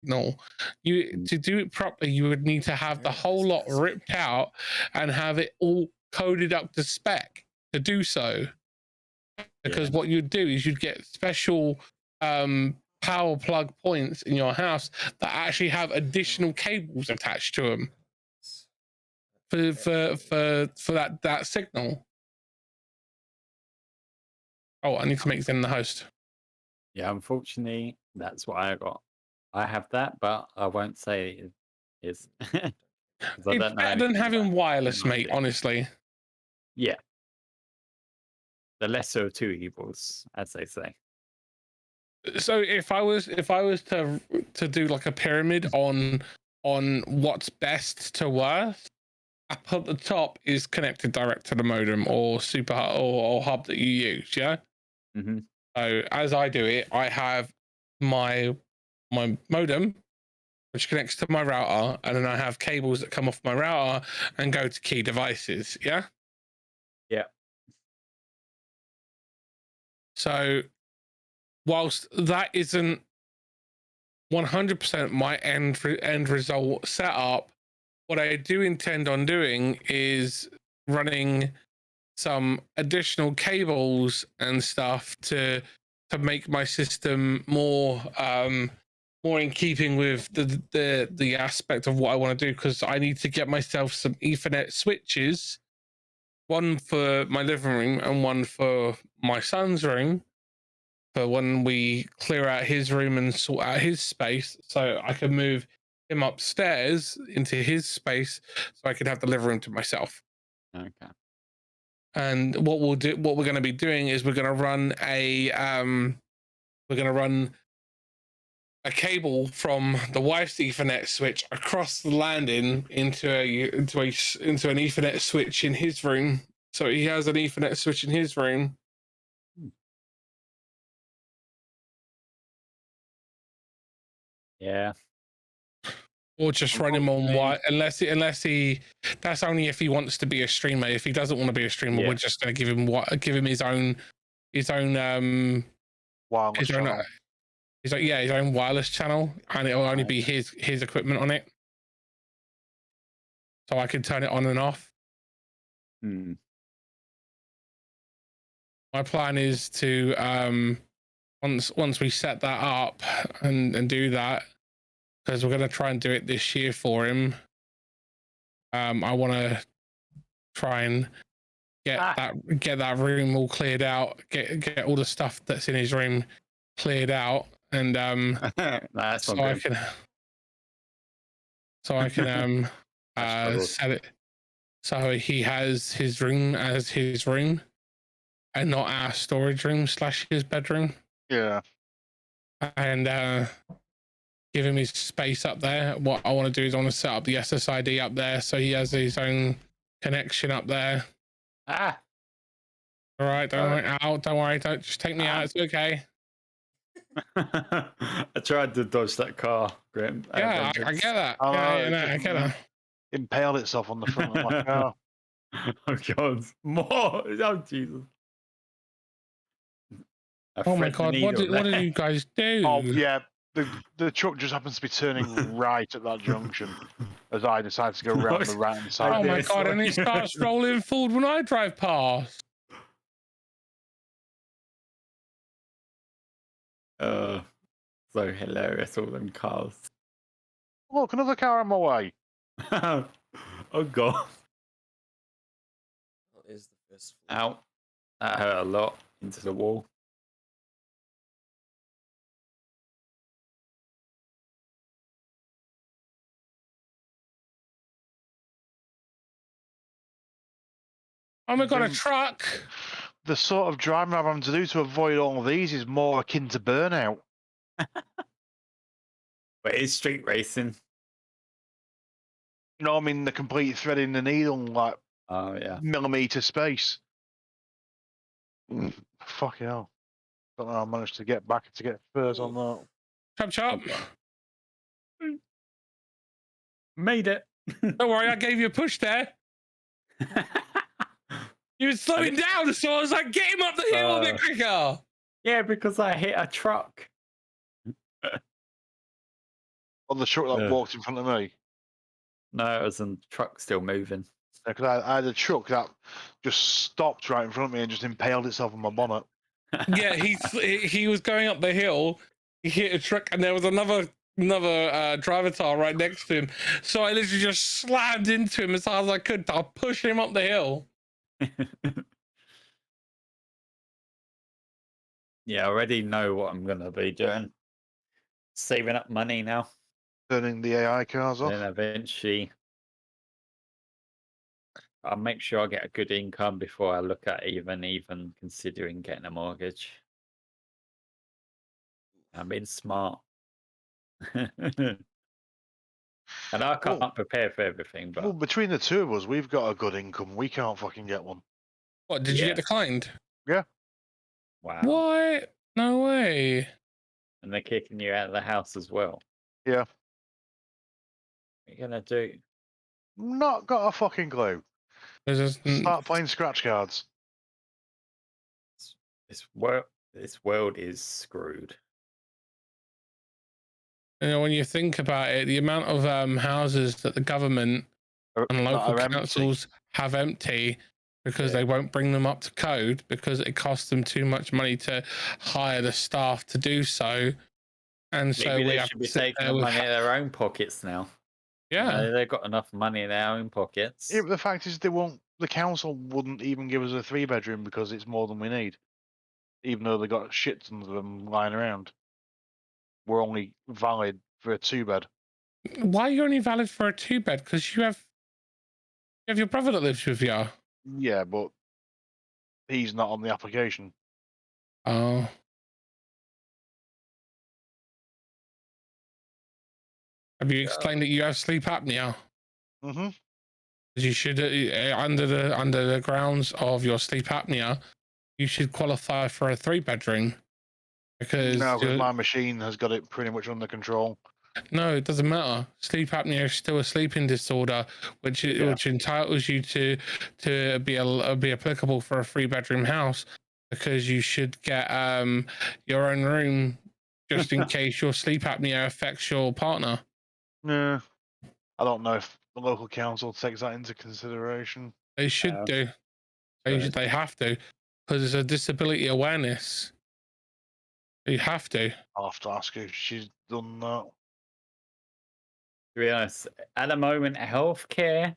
signal. You to do it properly, you would need to have the whole lot ripped out and have it all coded up to spec to do so. Because what you'd do is you'd get special power plug points in your house that actually have additional cables attached to them for that signal. Oh, I need to make them the host. Yeah, unfortunately, that's what I got. I have that, but I won't say it is. 'Cause I It's don't know better than anything about having wireless, mate. technology. Honestly. Yeah, the lesser of two evils, as they say. So if I was to do like a pyramid on what's best to worst, up at the top is connected direct to the modem or super or hub that you use. Yeah. Mm-hmm. So as I do it, I have my modem, which connects to my router, and then I have cables that come off my router and go to key devices. Yeah. Yeah. So whilst that isn't 100% my end result setup, what I do intend on doing is running some additional cables and stuff to make my system more more in keeping with the aspect of what I want to do, because I need to get myself some Ethernet switches, one for my living room and one for my son's room, for when we clear out his room and sort out his space, so I can move him upstairs into his space so I can have the living room to myself. Okay. And what we're going to be doing is we're going to run a cable from the wife's Ethernet switch across the landing into an Ethernet switch in his room. So he has an Ethernet switch in his room. Yeah. Or just run him on unless he. That's only if he wants to be a streamer. If he doesn't want to be a streamer, we're just going to give him his own wireless channel. His own wireless channel, and it'll only be his equipment on it, so I can turn it on and off. My plan is to once we set that up and do that, because we're going to try and do it this year for him. I want to try and get that room all cleared out, get all the stuff that's in his room cleared out, and that's so I can set it so he has his room as his room and not our storage room / his bedroom. Yeah. And give him his space up there. What I want to do is I want to set up the SSID up there so he has his own connection up there. All right, don't worry, don't just take me out. It's okay. I tried to dodge that car, Grim. Yeah, I get that. I get that. Impaled itself on the front of my car. Oh God, more! Oh Jesus! Oh my God, what did you guys do? Oh yeah, the truck just happens to be turning right at that junction as I decide to go around the right hand side. Oh my God, and it starts rolling forward when I drive past. So hilarious, all them cars. Look, another car on my way. Oh God. What is the first floor? Ow. That hurt a lot into the wall. Oh my God, a truck! The sort of driving I'm having to do to avoid all of these is more akin to burnout. But it's street racing. You know, I mean, the complete threading the needle, like millimeter space. Fucking hell. Don't know how I managed to get back to get first on that. Chop. Made it. Don't worry, I gave you a push there. You were slowing down, so I was like, get him up the hill a bit quicker. Yeah, because I hit a truck. On the truck that Ugh. walked in front of me. No, it was the truck still moving. Because I had a truck that just stopped right in front of me and just impaled itself on my bonnet. Yeah, he was going up the hill. He hit a truck, and there was another driver car right next to him. So I literally just slammed into him as hard as I could to push him up the hill. Yeah, I already know what I'm gonna be doing. Saving up money now. Turning the AI cars off. Then eventually I'll make sure I get a good income before I look at even considering getting a mortgage. I'm being smart. And I Well, can't prepare for everything, well, but between the two of us, we've got a good income. We can't fucking get one. What, did you get yeah, declined? Yeah. wow. What? No way. And they're kicking you out of the house as well. Yeah. What are you gonna do? Not got a fucking clue. There's just, Start playing scratch cards. This world is screwed. when you think about it, the amount of houses that the government and That local are empty. councils have empty because Yeah. they won't bring them up to code because it costs them too much money to hire the staff to do so. And so Maybe we they have should to be sit taking there the with money out of their own pockets now. yeah. They've got enough money in their own pockets. Yeah, but the fact is, they won't. The council wouldn't even give us a 3-bedroom because it's more than we need, even though they got shit tons of them lying around. We're only valid for a 2-bed. Why are you only valid for a 2-bed? Because you have your brother that lives with you. Yeah, but he's not on the application. Oh. Have you explained that you have sleep apnea? Mm-hmm. You should under the grounds of your sleep apnea, you should qualify for a 3-bedroom because No, because my machine has got it pretty much under control. no, it doesn't matter. Sleep apnea is still a sleeping disorder, which entitles you to be applicable for a 3-bedroom house because you should get your own room just in case your sleep apnea affects your partner. Yeah, I don't know if the local council takes that into consideration. They should do. They have to because it's a disability awareness. You have to. I'll have to ask her if she's done that. To be honest, at the moment, healthcare,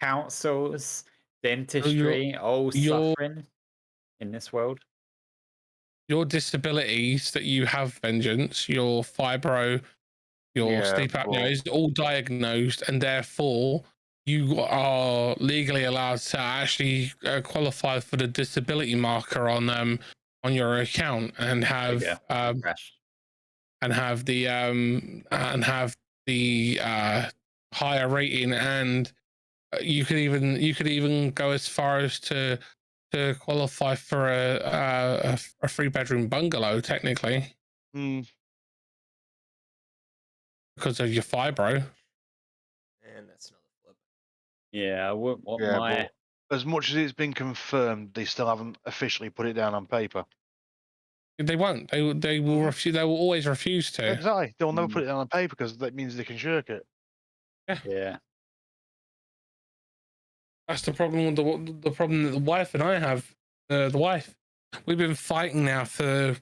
councils, dentistry, all your suffering in this world. your disabilities that you have, Vengeance, your fibro, your sleep apnea is all diagnosed, and therefore you are legally allowed to actually qualify for the disability marker on your account and have and have the higher rating, and you could even go as far as to qualify for a 3-bedroom bungalow technically because of your fibro. And that's another flip. Yeah, I wouldn't want my. But as much as it's been confirmed, they still haven't officially put it down on paper. They won't. They will refuse. They will always refuse to. Exactly. They'll never put it down on paper because that means they can shirk it. Yeah. That's the problem with the problem that the wife and I have. The wife, we've been fighting now for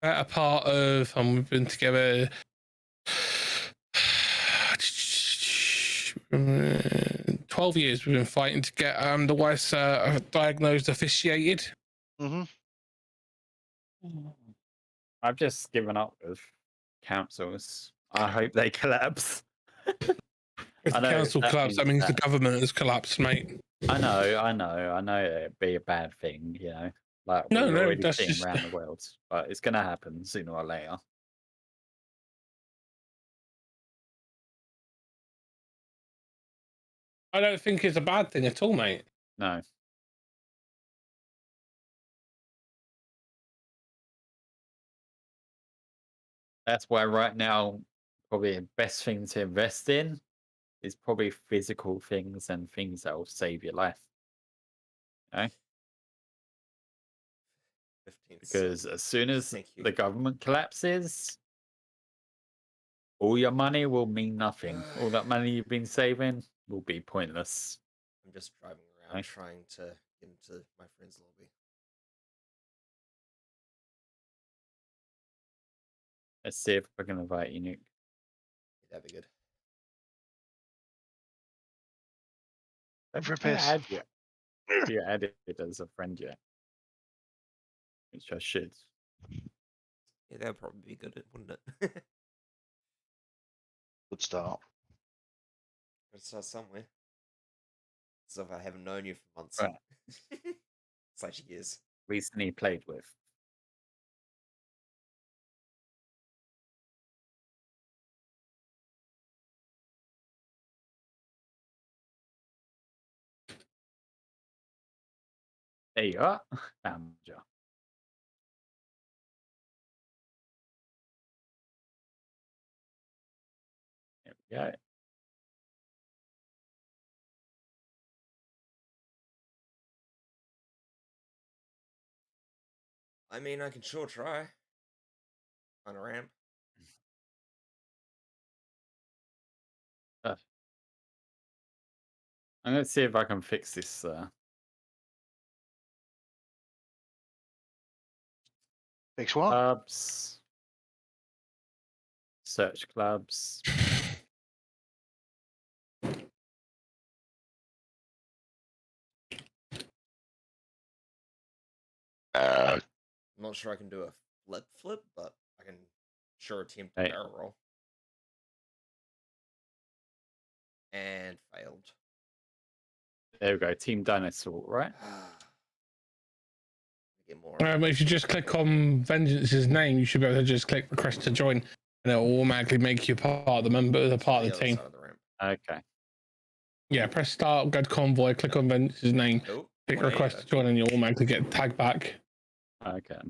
better part of, and we've been together 12 years. We've been fighting to get the wife's diagnosed officiated. Mm-hmm. I've just given up with councils. I hope they collapse. If the council collapses, that means the government has collapsed, mate. I know it'd be a bad thing, like we're already seeing around the world, but it's gonna happen sooner or later. I don't think it's a bad thing at all, mate. No. That's why right now, probably the best thing to invest in is probably physical things and things that will save your life. Okay? Because as soon as the government collapses, All your money will mean nothing. All that money you've been saving will be pointless. I'm just driving around Okay. trying to get into my friend's lobby. Let's see if I can invite you, Nuke. That'd be good. For a I piss. add you. You added it as a friend yet. Which I should. Yeah, that'd probably be good, wouldn't it? Good start. Let's start somewhere. So if I haven't known you for months. Right. Such years. Recently played with. There you are. Found you. There we go. I mean, I can sure try. On a ramp. Perfect. I'm going to see if I can fix this. Fix what? Clubs. Search clubs. I'm not sure I can do a flip, but I can sure attempt a Hey. barrel roll. And failed. There we go. Team Dinosaur, right? Get more. If you just click on Vengeance's name, you should be able to just click request to join, and it'll automatically make you part of the part of the team. Side of the ramp. Okay. Yeah, press start, go to convoy, click on Vengeance's name, Oh, click request to join, and you'll automatically get tagged back. Okay.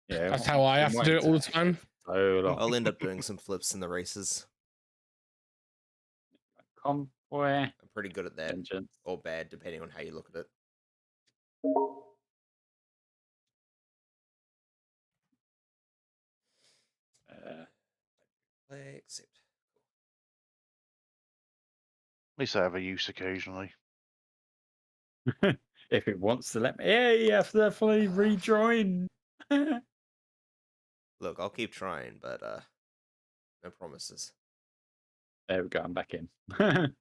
Yeah. That's how I have to do it all the time. So long. I'll end up doing some flips in the races. Convoy. I'm pretty good at that. Vengeance. Or bad, depending on how you look at it. Play accept. At least I have a use occasionally. If it wants to let me. Yeah, you have to definitely rejoin. Look, I'll keep trying, but no promises. There we go. I'm back in. Let's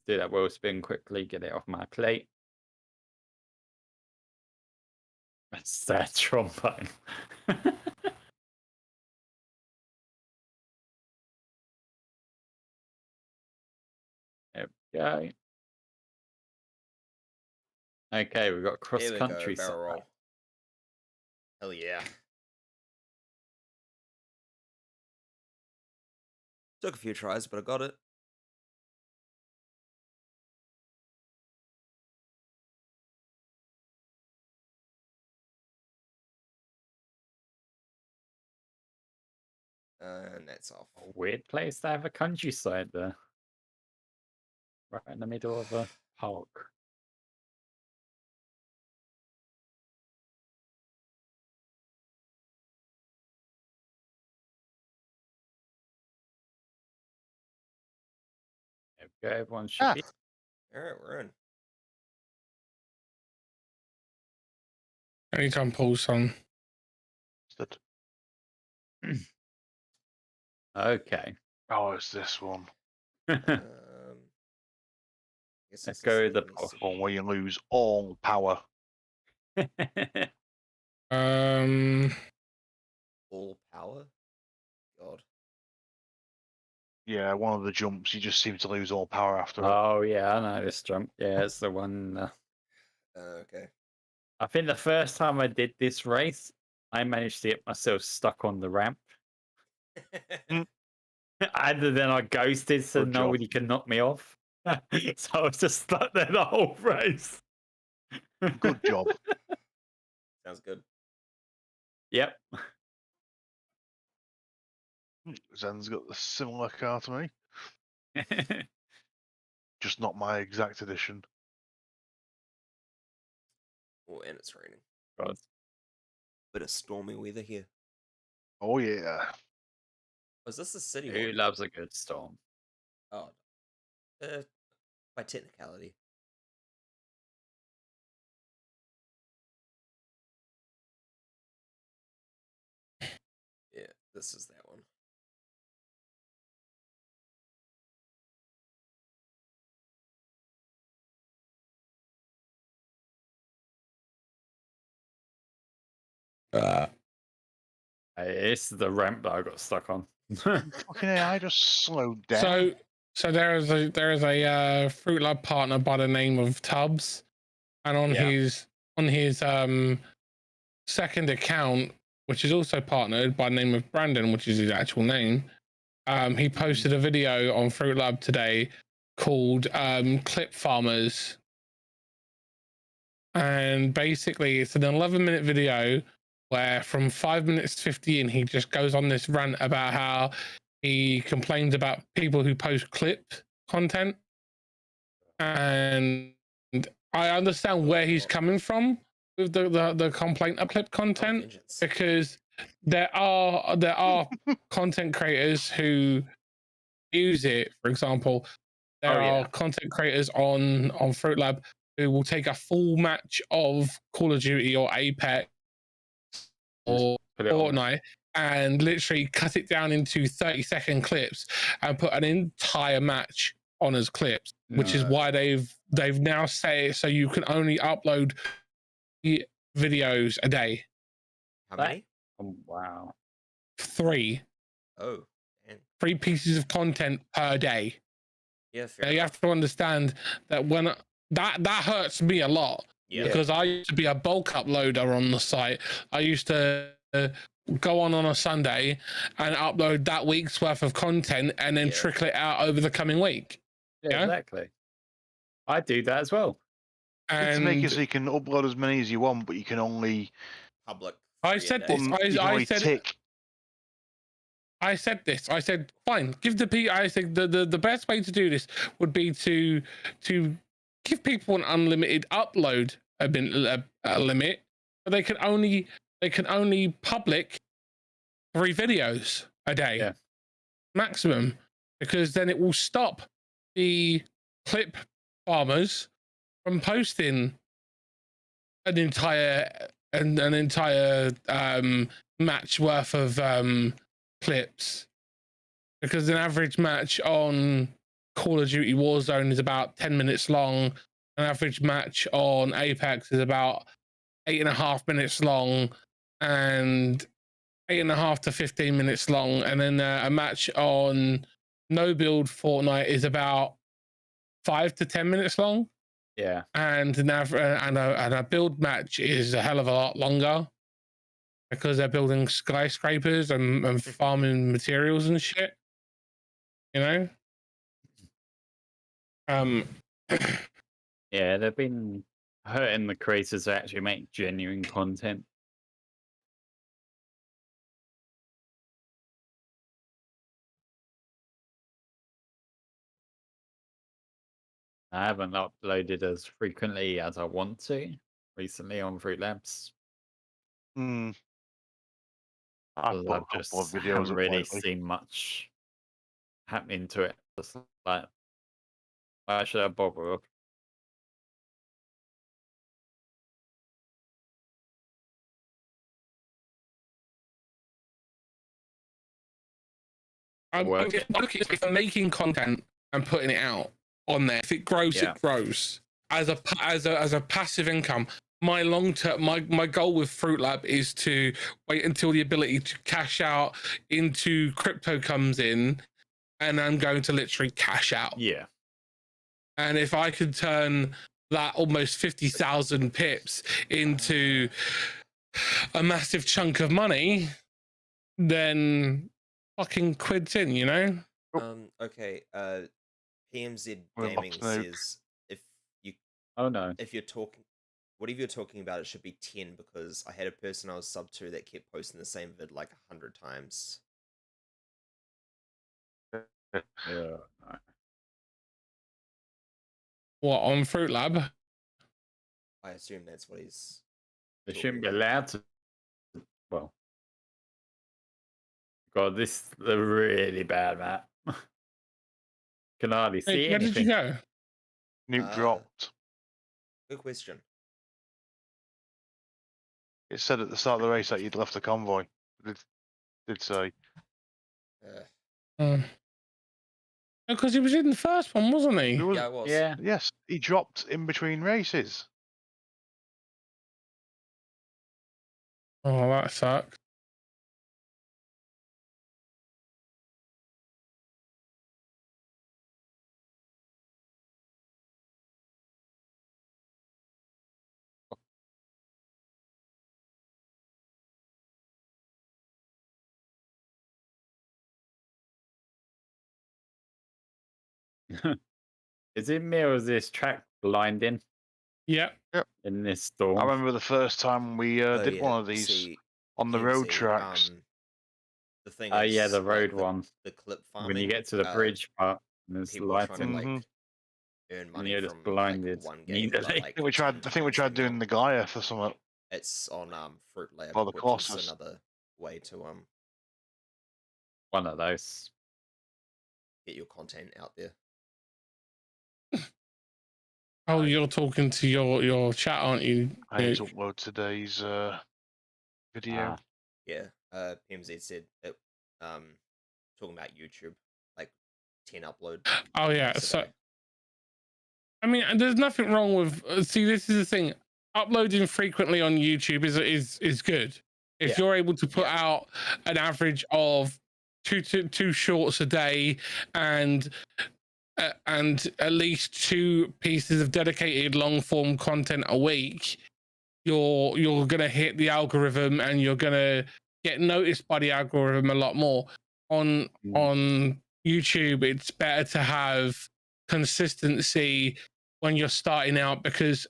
do that wheel spin quickly. Get it off my plate. That's that trombone. There we go. Okay, we've got cross Here we country go, barrel side. roll. Hell yeah. Took a few tries, but I got it. And that's off. A weird place to have a countryside there. Right in the middle of a park. There we go. Everyone should be. Alright, we're in. Anytime Paul's on. That- Okay. Oh, it's this one. Guess Let's this go is with the something posh. One where you lose all power. All power? God. Yeah, one of the jumps, you just seem to lose all power after it. Oh, yeah, I know this jump. Yeah, it's the one. Okay. I think the first time I did this race, I managed to get myself stuck on the ramp. And then I ghosted so Good job. nobody can knock me off. So I was just stuck there the whole race. Good job. Sounds good. Yep. Zen's got a similar car to me, just not my exact edition. Oh, and it's raining. God. Bit of stormy weather here. Oh yeah. Was this the city Who one? loves a good storm? Oh, by technicality. Yeah, this is that one. It's the ramp that I got stuck on. Fucking AI just slowed down. So there is a Fruit Lab partner by the name of Tubbs, and on Yeah. his second account, which is also partnered by the name of Brandon, which is his actual name, he posted a video on Fruit Lab today called Clip Farmers, and basically it's an 11-minute video where from 5 minutes 50 in he just goes on this rant about how he complains about people who post clip content, and I understand where he's coming from with the complaint of clip content, vengeance. because there are content creators who use it. For example, there are content creators on Fruit Lab who will take a full match of Call of Duty or Apex or Fortnite and literally cut it down into 30-second clips and put an entire match on as clips, which is why they've now said so you can only upload videos a day. How many? Oh, wow. 3. Oh, man. 3 pieces of content per day. Yeah, fair Now, enough. you have to understand that when that hurts me a lot, because I used to be a bulk uploader on the site. I used to go on a Sunday and upload that week's worth of content and then trickle it out over the coming week. Yeah, exactly. I do that as well. And to make it so you can upload as many as you want, but you can only public. I said this. I said, fine. Give the I said the best way to do this would be to give people an unlimited upload limit, but they can only public 3 videos a day maximum, because then it will stop the clip farmers from posting an entire match worth of clips, because an average match on Call of Duty Warzone is about 10 minutes long. An average match on Apex is about 8.5 minutes long, and 8.5 to 15 minutes long. And then a match on No Build Fortnite is about 5 to 10 minutes long. Yeah. And a build match is a hell of a lot longer, because they're building skyscrapers and farming materials and shit. You know? Yeah, they've been hurting the creators to actually make genuine content. I haven't uploaded as frequently as I want to recently on Fruit Labs. I've just haven't really seen much happening to it. Just like, why should I bother? I'm looking for making content and putting it out on there. If it grows, it grows. As a passive income, my long term, my goal with Fruit Lab is to wait until the ability to cash out into crypto comes in, and I'm going to literally cash out. Yeah. And if I could turn that almost 50,000 pips into a massive chunk of money, then fucking quids in, you know? Okay. PMZ Gaming says if you're talking, whatever you're talking about, it should be 10, because I had a person I was sub to that kept posting the same vid like 100 times. Yeah. What, on Fruit Lab? I assume that's what he's. They shouldn't be allowed to. Well, God, this is a really bad map. Can hardly see Where did you anything. go? Nuke dropped. Good question. It said at the start of the race that you'd left the convoy. It did say. Because he was in the first one, wasn't he? Yeah, I was. Yeah. Yes, he dropped in between races. Oh, that sucks. Is it me or is this track blinding Yeah. Yep. in this storm? I remember the first time we did one of these on the road PMZ, tracks. The thing Oh is, yeah, the road like, one. the clip farming. When you get to the bridge part, and there's people are trying to lighting. like earn money you're from just blinded. like, one game. But, immediately. like, I think we tried doing the Goliath or something. It's on Fruit Lab, Or the which courses. is another way to One of those. get your content out there. Oh, you're talking to your chat, aren't you? I need to upload today's video. Yeah. PMZ said that talking about YouTube, like 10 upload. Oh yeah. So I mean, there's nothing wrong with see, this is the thing. Uploading frequently on YouTube is good. If you're able to put out an average of two shorts a day and at least 2 pieces of dedicated long form content a week, you're gonna hit the algorithm and you're gonna get noticed by the algorithm a lot more. On YouTube, it's better to have consistency when you're starting out, because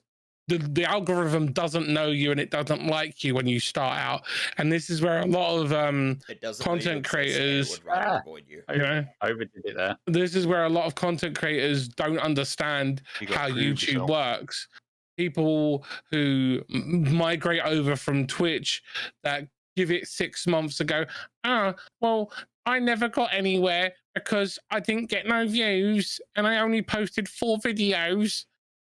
the algorithm doesn't know you and it doesn't like you when you start out. And this is where a lot of content creators would rather avoid you. You know, overdid it there. This is where a lot of content creators don't understand how YouTube works. People who migrate over from Twitch that give it 6 months ago, well, I never got anywhere because I didn't get no views and I only posted 4 videos.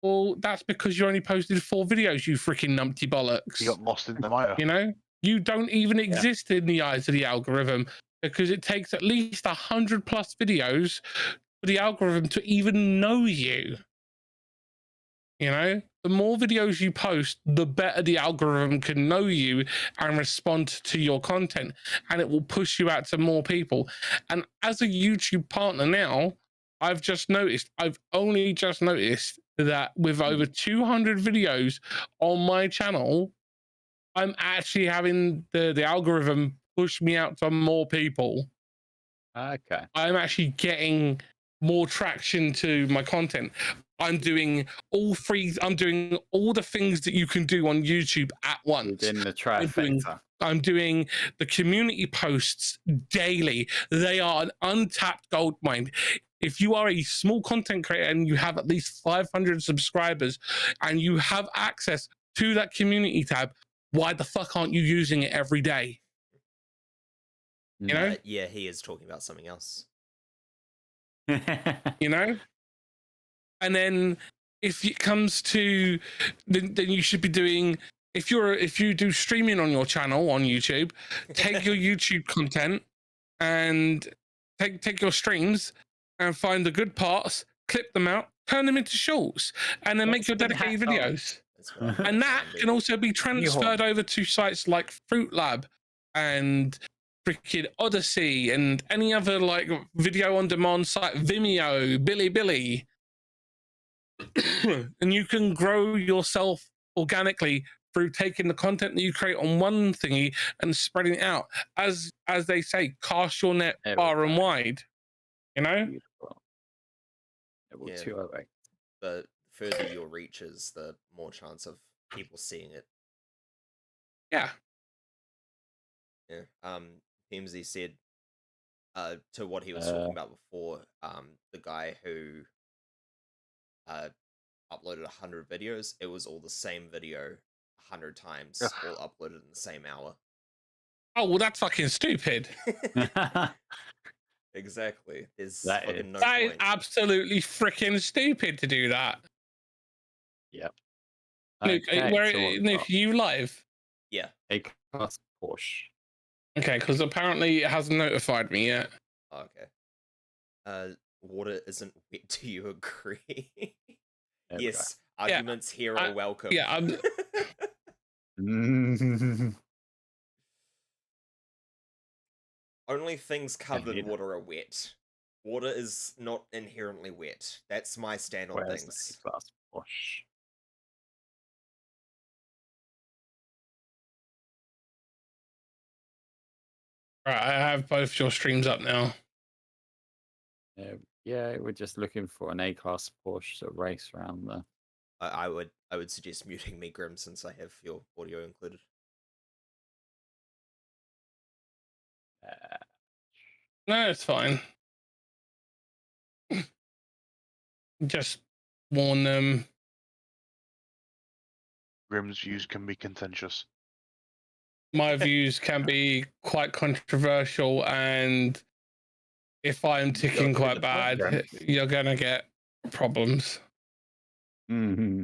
Well, that's because you only posted 4 videos, you freaking numpty bollocks. You got lost in the mire. You know, you don't even exist in the eyes of the algorithm, because it takes at least 100+ videos for the algorithm to even know you. You know, the more videos you post, the better the algorithm can know you and respond to your content, and it will push you out to more people. And as a YouTube partner now, I've only just noticed that with over 200 videos on my channel, I'm actually having the algorithm push me out to more people. Okay. I'm actually getting more traction to my content. I'm doing all the things that you can do on YouTube at once. In the trifecta. I'm doing the community posts daily. They are an untapped gold mine. If you are a small content creator and you have at least 500 subscribers and you have access to that community tab, why the fuck aren't you using it every day? You know? Yeah, he is talking about something else. You know? And then if it comes to then you should be doing, if you do streaming on your channel on YouTube, take your YouTube content and take your streams and find the good parts, clip them out, turn them into shorts, and then make your dedicated videos. And that can also be transferred over to sites like Fruit Lab and freaking Odyssey and any other like video on demand site, Vimeo, Bilibili. And you can grow yourself organically through taking the content that you create on one thingy and spreading it out. As they say, cast your net far and wide. You know? The further your reach is, the more chance of people seeing it. Yeah. Yeah. PMZ said to what he was talking about before, the guy who uploaded 100 videos, it was all the same video 100 times, all uploaded in the same hour. Oh, well, that's fucking stupid. Exactly. There's That fucking no That is point. absolutely freaking stupid to do that. Yep. Luke, Okay, where so what Luke, are you live? Yeah. A-Class Porsche. Okay, because apparently it hasn't notified me yet. Oh, okay. Water isn't wet. Do you agree? Yes. Arguments here are welcome. Yeah, I'm. Only things covered in water are wet. Water is not inherently wet. That's my stand on Where's things. the A-Class Porsche? Right, I have both your streams up now. Yeah, we're just looking for an A-Class Porsche to race around the... I would suggest muting me, Grim, since I have your audio included. No, it's fine. Just warn them. Grim's views can be contentious. My views can be quite controversial, and if I'm ticking quite bad, you're gonna get problems. Mm-hmm.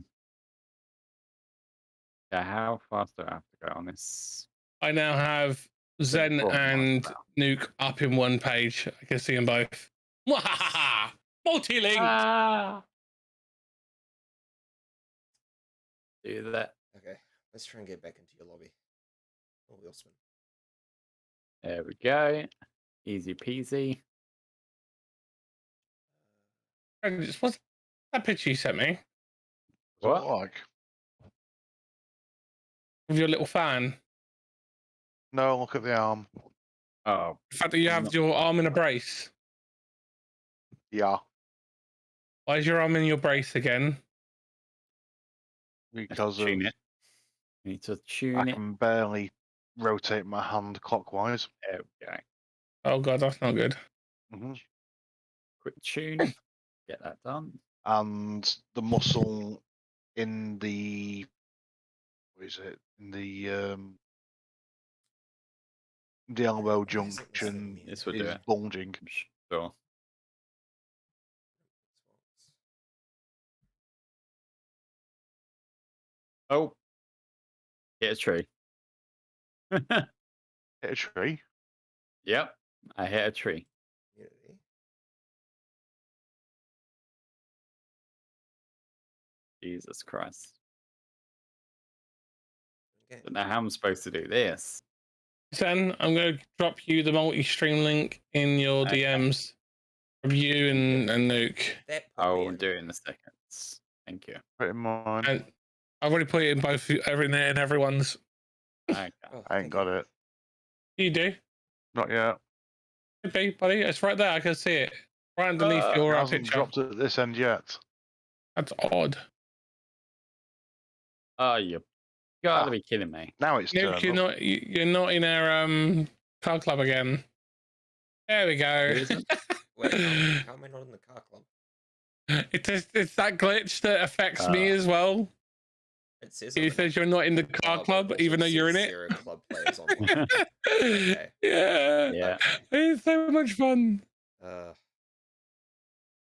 Yeah, how fast do I have to go on this? I now have Zen and Nuke up in one page. I can see them both. Multi-linked. Do that. Okay, let's try and get back into your lobby. Oh, wheel spin. There we go. Easy peasy. What's that picture you sent me? What? Like? With your little fan? No, look at the arm. Oh. The fact that you have your arm in a brace. Yeah. Why is your arm in your brace again? Because of... Tune it. You need to tune it. I can barely rotate my hand clockwise. There we go. Oh god, that's not good. Mm-hmm. Quick tune. Get that done. And the muscle in the... What is it? In the elbow junction This would is do it. bulging. Sure. Oh. Hit a tree. Hit a tree? Yep. I hit a tree. Jesus Christ. Okay. Don't know how I'm supposed to do this. Zen, I'm going to drop you the multi-stream link in your DMs of you and Nuke. I'll do it in a second. Thank you. Put it in mine. And I've already put it in both in everyone's. Okay. I ain't got it. You do? Not yet. Could be, buddy. It's right there. I can see it. Right underneath your It hasn't picture. dropped at this end yet. That's odd. Oh, you gotta be kidding me. Now it's Nuke, you're not in our car club again. There we go. Wait, how am I not in the car club? It's that glitch that affects me as well. It says you're not in the car club, even though you're in it. Zero club players online. Okay. Yeah. It's so much fun.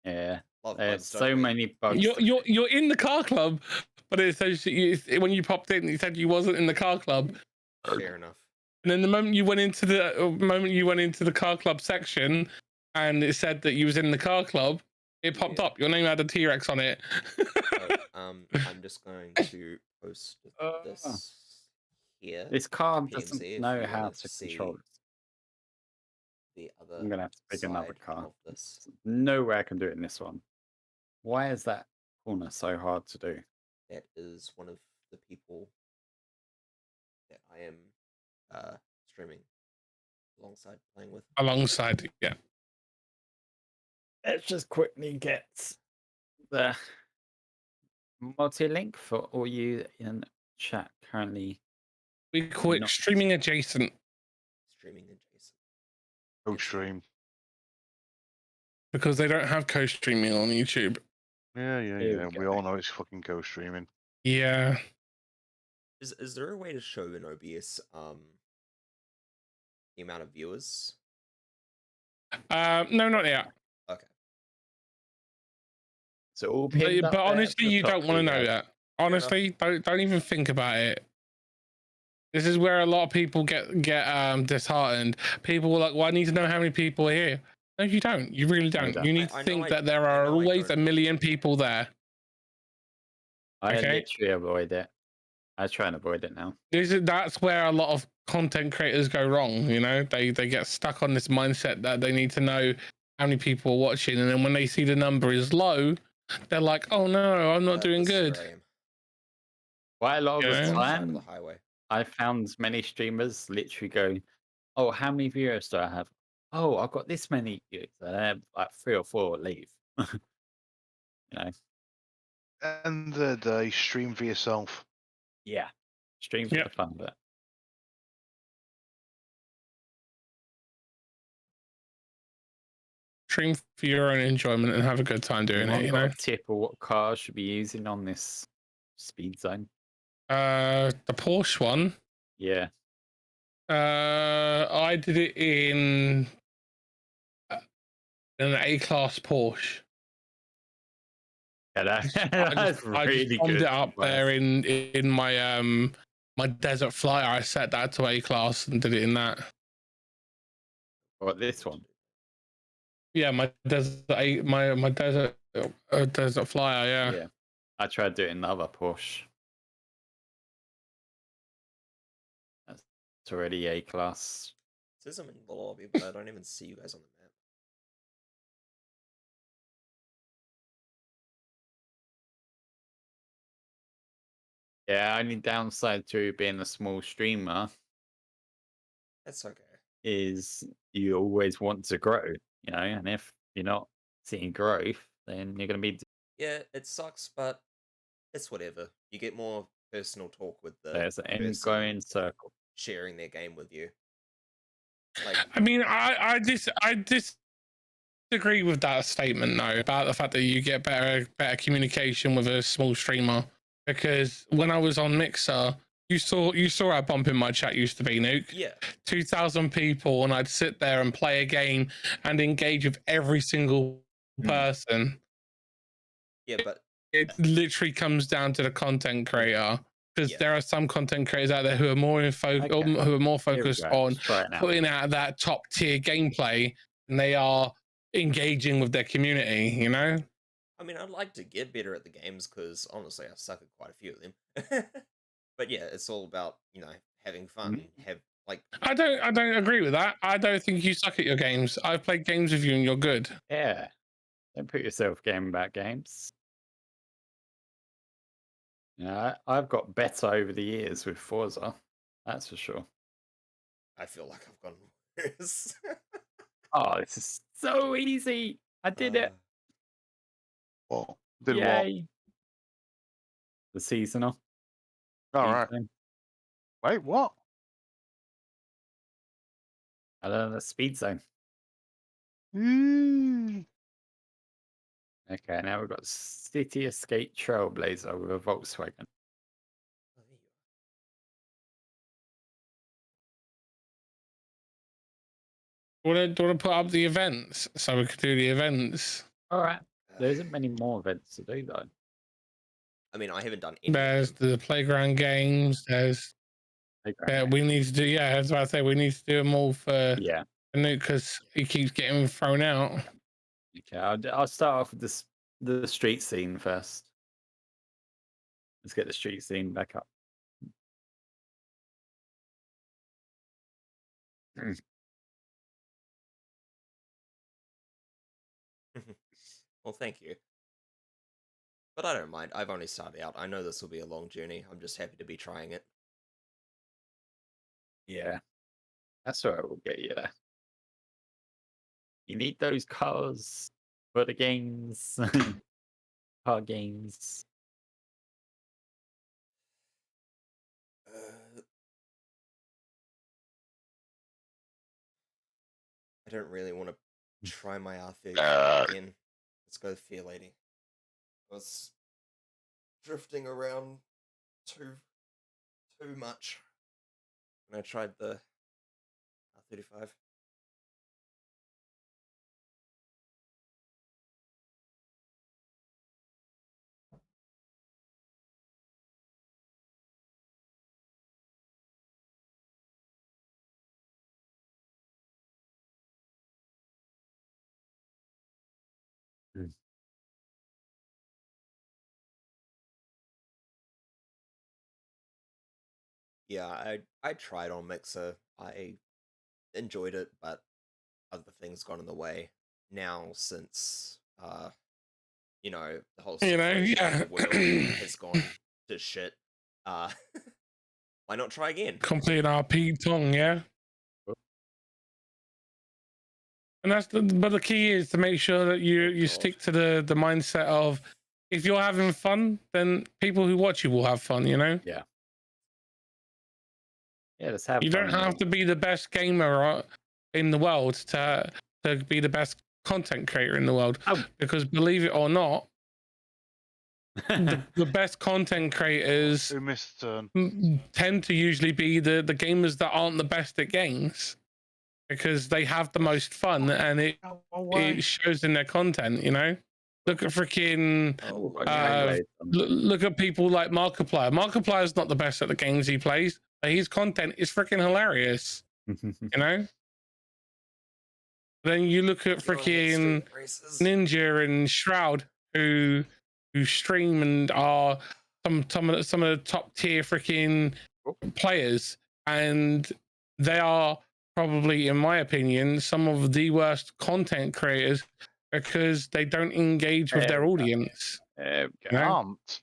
Yeah. There's so many bugs. You're in the car club, but it says when you popped in, it said you wasn't in the car club. Fair enough. And then the moment you went into the car club section, and it said that you was in the car club, it popped up. Your name had a T-Rex on it. I'm just going to post this here. This car doesn't know how to control it. I'm gonna have to pick another car. There's no way I can do it in this one. Why is that corner so hard to do? That is one of the people that I am streaming alongside, playing with. Alongside, yeah. Let's just quickly get the multi-link for all you in chat currently. We call it streaming adjacent. Streaming adjacent. Co-stream. Because they don't have co-streaming on YouTube. Yeah. We all know it's fucking co-streaming. Yeah. Is there a way to show in OBS the amount of viewers? No, not yet. Okay. So all pinned up But there honestly, at the you top don't want to for know guys. that. Honestly, don't even think about it. This is where a lot of people get disheartened. People are like, "Well, I need to know how many people are here." No, you don't. You really don't. don't. You need to I know think I- that there I are know I always don't. a million people there. I Okay. literally avoid it. I try and avoid it now. That's where a lot of content creators go wrong. You know, they get stuck on this mindset that they need to know how many people are watching, and then when they see the number is low, they're like, "Oh no, I'm not doing This is good." where I am. Quite a lot of Yeah. the Side of time, the highway. I found many streamers literally go, "Oh, how many viewers do I have? Oh, I've got this many viewers." And then like 3 or 4 leave. You know. End of the day, stream for yourself. Yeah. Stream for Yep. the fun bit. Stream for your own enjoyment and have a good time doing it. You know. A tip of what car I should be using on this speed zone? The Porsche one. Yeah. I did it in an A-class Porsche. Yeah, that's I really just bombed good. it up there in my my Desert Flyer. I set that to A-class and did it in that. What, this one? Yeah, my Desert Desert Flyer. Yeah. Yeah. I tried doing the other Porsche. That's already A-class. It says I'm in the lobby, but I don't even see you guys on the map. Yeah, only downside to being a small streamer That's okay. is you always want to grow, you know, and if you're not seeing growth, then you're going to be. Yeah, it sucks, but it's whatever. You get more personal talk with the There's an person ongoing circle. sharing their game with you. Like, I mean, I disagree with that statement though about the fact that you get better communication with a small streamer, because when I was on Mixer, you saw how bumping my chat used to be, Nuke. yeah, 2,000 people, and I'd sit there and play a game and engage with every single person. yeah, but It literally comes down to the content creator, because there are some content creators out there who are more who are more focused on putting out that top tier gameplay than they are engaging with their community. You know. I mean, I'd like to get better at the games because honestly, I suck at quite a few of them. But yeah, it's all about having fun. I don't agree with that. I don't think you suck at your games. I've played games with you and you're good. Yeah, don't put yourself game about games. Yeah, I've got better over the years with Forza. That's for sure. I feel like I've gone worse. Oh, this is so easy. I did it. Well, did Yay. What? The seasonal. All right. Wait, what? I don't know, the speed zone. Okay, now we've got City Escape Trailblazer with a Volkswagen. Do you want to put up the events so we could do the events? All right. There isn't many more events to do though. I mean, I haven't done any. There's the playground games. There's we need to do. Yeah, I was about to say we need to do them all for because he keeps getting thrown out. Okay, I'll start off with the street scene first. Let's get the street scene back up. Well, thank you. But I don't mind. I've only started out. I know this will be a long journey. I'm just happy to be trying it. Yeah. That's what I will get you there. You need those cars for the games. Car games. I don't really want to try my R30 again. Let's go Fear Lady. I was drifting around too much when I tried the 35. Yeah, I tried on Mixer. I enjoyed it, but other things got in the way. Now, since the whole situation yeah. of the world has gone to shit, why not try again? Complete RP tongue, yeah. And but the key is to make sure that you stick to the mindset of, if you're having fun, then people who watch you will have fun, Yeah. Yeah, let's have you fun. don't have to be the best gamer in the world to be the best content creator in the world. Because believe it or not, the best content creators Who missed the turn? tend to usually be the gamers that aren't the best at games, because they have the most fun and it shows in their content. Look at freaking look at people like Markiplier. Markiplier's not the best at the games he plays, but his content is freaking hilarious. Then you look at freaking Ninja and Shroud, who stream and are some of the top tier freaking players, and they are probably, in my opinion, some of the worst content creators because they don't engage with their audience. Can't.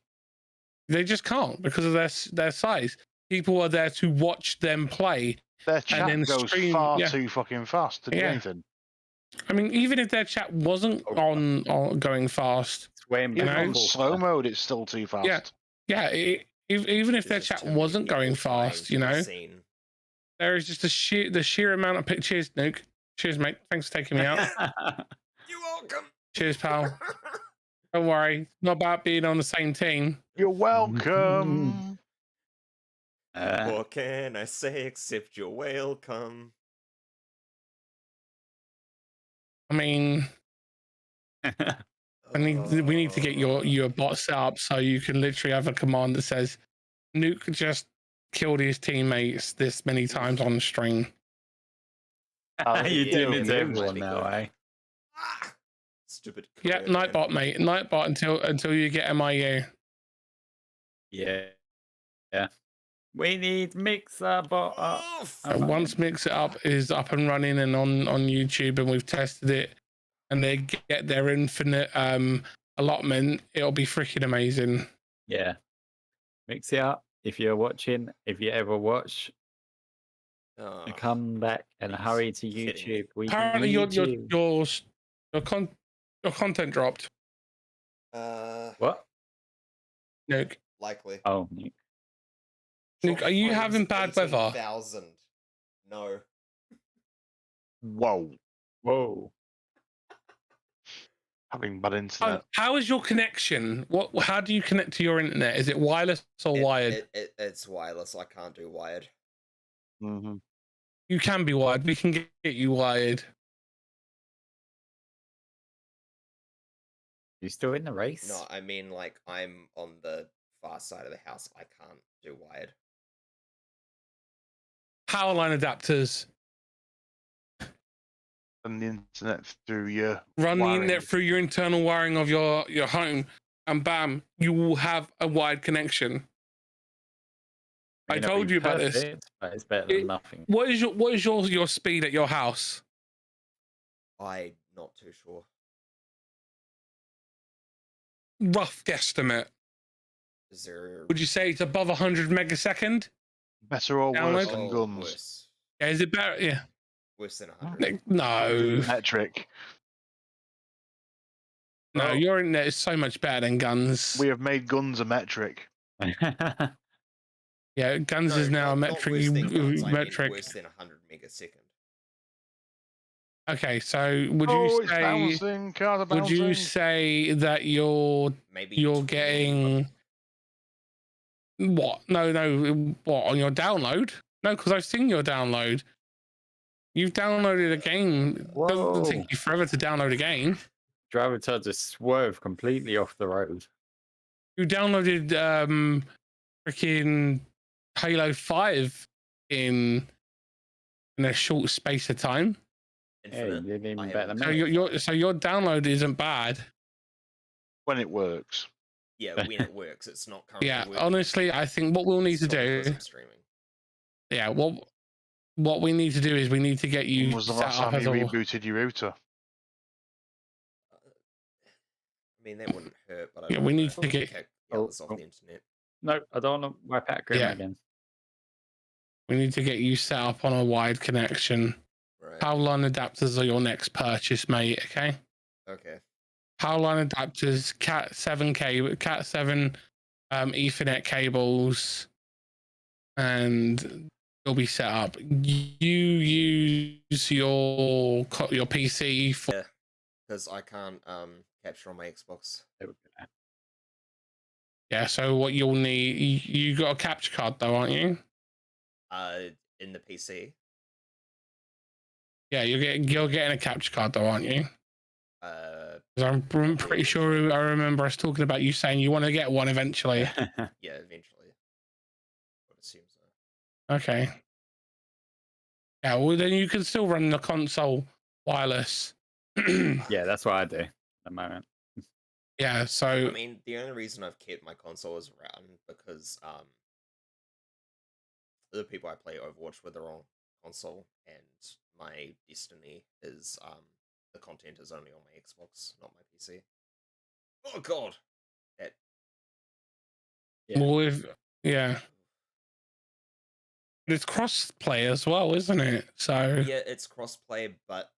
They just can't because of their size. People are there to watch them play. Their chat and then goes far too fucking fast to do anything. I mean, even if their chat wasn't on going fast, even on slow mode, it's still too fast. Even if their chat wasn't going fast, there is just the sheer amount of pictures. Nuke, cheers, mate. Thanks for taking me out. You're welcome. Cheers, pal. Don't worry, not about being on the same team. You're welcome. What can I say except you're welcome? I mean, we need to get your bot set up so you can literally have a command that says, Nuke just killed his teammates this many times on stream. You're doing it to everyone now, eh? Stupid. Yeah, Nightbot, mate. Nightbot until you get MIU. Yeah. We need Mixer bot up. Once Mix It Up is up and running and on YouTube, and we've tested it, and they get their infinite allotment, it'll be freaking amazing. Yeah. Mix It Up. If you're watching, if you ever watch, come back and hurry to YouTube. Apparently, your content dropped. What? Nuke. Likely. Oh, Nuke. Nuke, are you having bad weather? 18,000. No. Whoa. Having bad internet. How is your connection? How do you connect to your internet? Is it wireless or wired? It's wireless. I can't do wired. Mm-hmm. You can be wired. We can get you wired. You still in the race? No, I mean, like, I'm on the far side of the house. I can't do wired. Power line adapters. And the internet through your run wiring. the internet through your internal wiring of your home, and bam, you will have a wired connection. I told you about this. But it's better than nothing. What is your speed at your house? I'm not too sure. Rough guesstimate. Would you say it's above 100 megasecond? Better or worse than guns? Worse. Yeah, is it better? Yeah. Worse than 100. No. Metric. No, your internet is so much better than guns. We have made guns a metric. Yeah, guns is now a metric. Worse than guns, I mean worse than 100 megasecond. Okay, so would you say that you're getting what? No, what on your download? No, because I've seen your download. You've downloaded a game. It doesn't Whoa. take you forever to download a game. Driver tried to swerve completely off the road. You downloaded freaking Halo 5 in a short space of time. Hey, you did even I better than So me. your download isn't bad. When it works. Yeah, when it works, it's not currently Yeah, working. honestly, I think what we'll need to solely do. 'cause I'm streaming. Yeah, what we need to do is we need to get When you was the set last up time as you a. rebooted your router? I mean, that wouldn't hurt, but I Yeah, don't we need wanna to get. kick the others off the internet. No, I don't want to wipe out Grim Yeah. again. We need to get you set up on a wide connection. Right. Power line adapters are your next purchase, mate. Okay. Okay. Power line adapters, Cat 7 cable, Cat 7 Ethernet cables, and you'll be set up. You use your PC for. Yeah, because I can't capture on my Xbox. Yeah. So what you'll need, you got a capture card though, aren't you? In the PC. Yeah, you're getting a capture card though, aren't you? 'Cause I'm pretty sure I remember us talking about you saying you want to get one eventually. Yeah, eventually. I would assume so. Okay. Yeah, well then you can still run the console wireless. Yeah, that's what I do at the moment. Yeah, so I mean, the only reason I've kept my console as around because the people I play Overwatch with are on console, and my Destiny is the content is only on my Xbox, not my PC. Oh god. That Yeah. well, yeah. It's cross-play as well, isn't it? So yeah, it's crossplay, but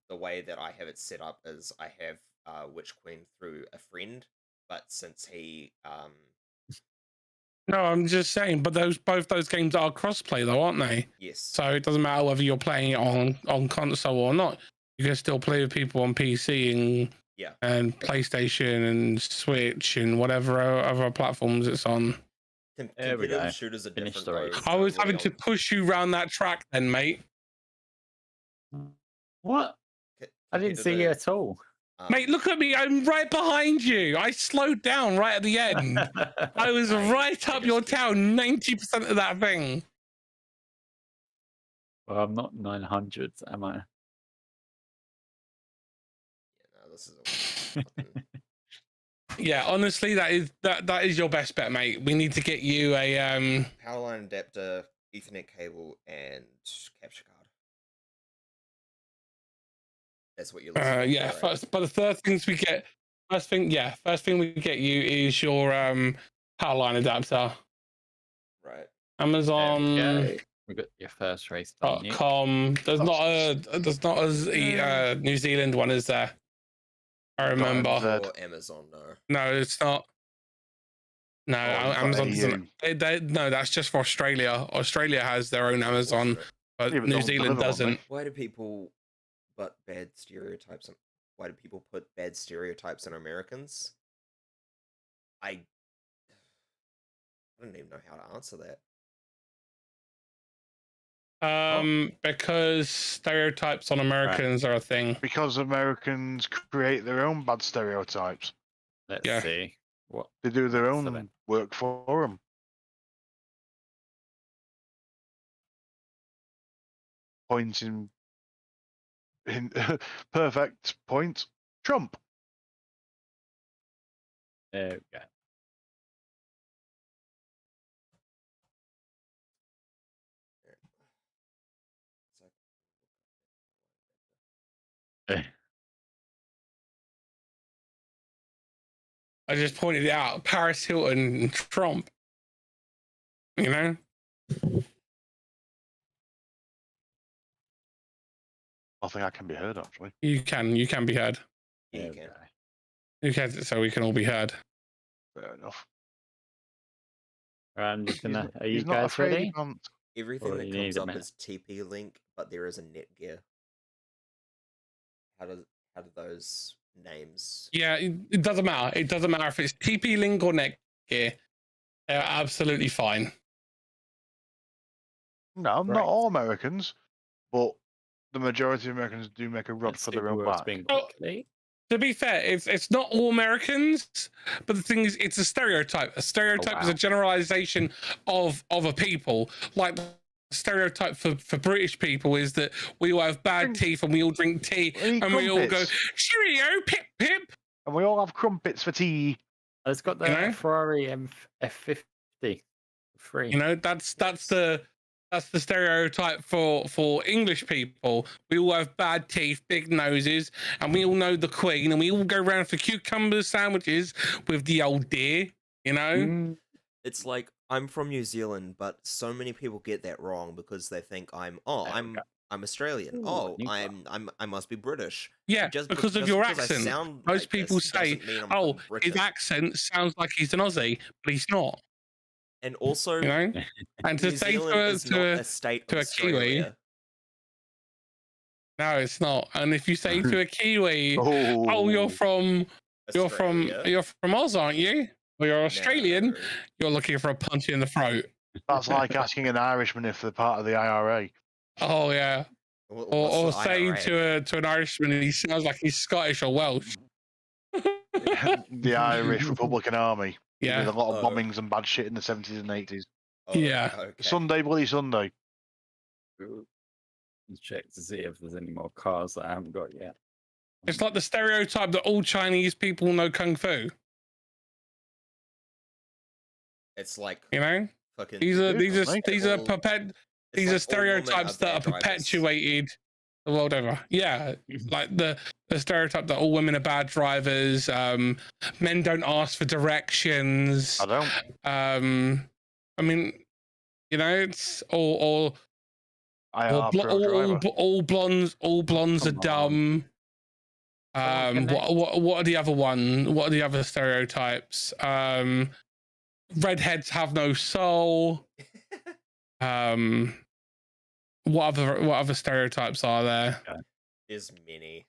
the way that I have it set up is I have Witch Queen through a friend, but since he no, I'm just saying, but both those games are cross-play though, aren't they? yes. So it doesn't matter whether you're playing it on console or not. You can still play with people on PC and PlayStation and Switch and whatever other platforms it's on. Competitive shooters are different. I was having to push you around that track then, mate. What? I didn't see you at all. Mate, look at me. I'm right behind you. I slowed down right at the end. I was right up your tail 90% of that thing. Well, I'm not 900, am I? Yeah, no, this is Yeah, honestly, that is your best bet, mate. We need to get you a power line adapter, Ethernet cable, and capture card. That's what you're listening yeah, for, right? first, but the first thing we get you is your power line adapter. Right. Amazon. We got your first race. .com. There's not a New Zealand one, is there? I remember. Or Amazon, no. No, it's not. No, Amazon doesn't. No, that's just for Australia. Australia has their own Amazon, but New Zealand doesn't. Why do people put bad stereotypes on? Why do people put bad stereotypes on Americans? I don't even know how to answer that. Because stereotypes on Americans are a thing. Because Americans create their own bad stereotypes. Let's see. What they do their own work for them. Pointing in perfect point. Trump. There we go. I just pointed it out. Paris Hilton and Trump. You know? I think I can be heard, actually. You can be heard. Yeah, you can. You can, so we can all be heard. Fair enough. I'm just gonna. Are you guys ready? Everything that comes up is TP link, but there is a Netgear. How do those names? Yeah, it doesn't matter. It doesn't matter if it's TP link or Netgear. They're absolutely fine. No, not all Americans, but the majority of Americans do make a rod for their own back. To be fair, it's not all Americans, but the thing is, it's a stereotype. A stereotype is a generalization of a people. Like the stereotype for British people is that we all have bad teeth and we all drink tea and we all go cheerio, pip pip, and we all have crumpets for tea. It's got the Ferrari F50. Free. You know, that's the stereotype for English people. We all have bad teeth, big noses, and we all know the Queen, and we all go around for cucumber sandwiches with the old dear, you know? It's like, I'm from New Zealand, but so many people get that wrong because they think I'm Australian. I must be British. Yeah, because of your accent. Most people say, his accent sounds like he's an Aussie, but he's not. And also, you know, and to say to a Kiwi, no, it's not. And if you say to a Kiwi, you're from Oz, aren't you? Or you're Australian, you're looking for a punch in the throat. That's like asking an Irishman if they're part of the IRA. Oh yeah. Or say to an Irishman, he sounds like he's Scottish or Welsh. The Irish Republican Army. Yeah. With a lot of bombings and bad shit in the 70s and 80s. Yeah. Okay. Sunday, Bloody Sunday. Let's check to see if there's any more cars that I haven't got yet. It's like the stereotype that all Chinese people know Kung Fu. It's like, you know, these are stereotypes that are perpetuated the world over. Yeah, like the stereotype that all women are bad drivers, men don't ask for directions. I don't. I mean, you know, it's all blondes are dumb. What are the other one? What are the other stereotypes? Redheads have no soul. What other stereotypes are there? There's many.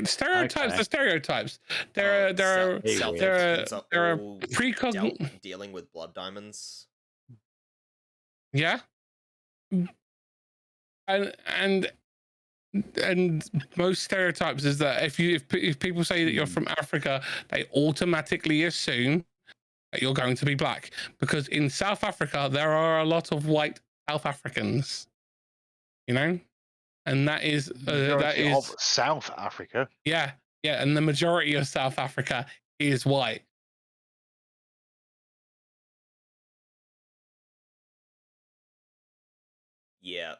Stereotypes are stereotypes. There are precognitive dealing with blood diamonds. Yeah. And most stereotypes is that if people say that you're from Africa, they automatically assume that you're going to be black, because in South Africa there are a lot of white South Africans, you know, and that is of South Africa. Yeah, and the majority of South Africa is white. Yeah,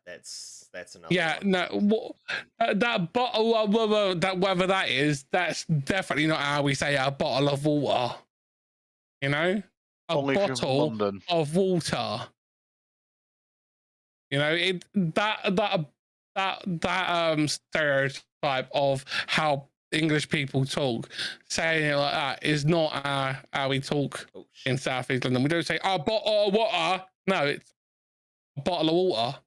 that's another. Yeah, one. No, that bottle, that whatever that is, that's definitely not how we say a bottle of water. You know, a bottle of water. You know, that stereotype of how English people talk, saying it like that is not how we talk in South East London. We don't say a bottle of water. No, it's a bottle of water.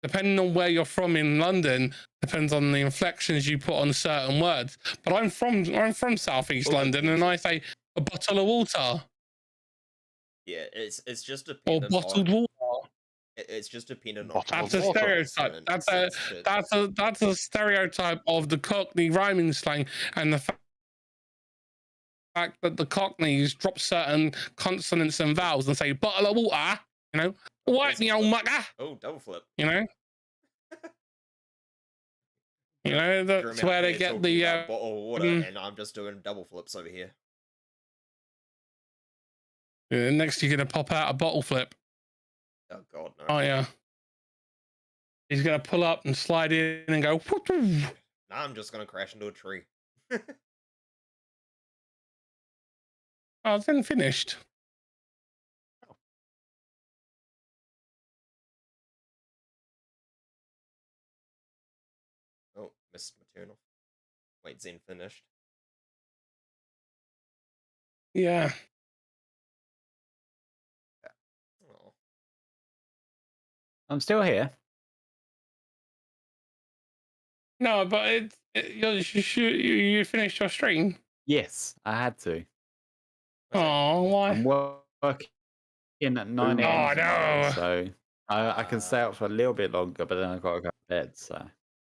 Depending on where you're from in London, depends on the inflections you put on certain words. But I'm from South East London, and I say a bottle of water. Yeah, it's just dependent or bottled water. It's just dependent on. That's a stereotype. That's a stereotype of the Cockney rhyming slang, and the fact that the Cockneys drop certain consonants and vowels and say bottle of water. You know, wipe me old mucker. Oh, double flip. You know. You know, that's where they get the bottle of water, and I'm just doing double flips over here. Yeah, next, you're gonna pop out a bottle flip. Oh God, no! Oh yeah. He's gonna pull up and slide in and go. Nah, I'm just gonna crash into a tree. Oh, then finished. Oh, missed maternal. Wait, Zen finished. Yeah. Oh. I'm still here. No, but you finished your stream. Yes, I had to. Oh, why? I'm working in at 9 a.m. Oh, tomorrow, no. so I can stay out for a little bit longer, but then I've got to go to bed, so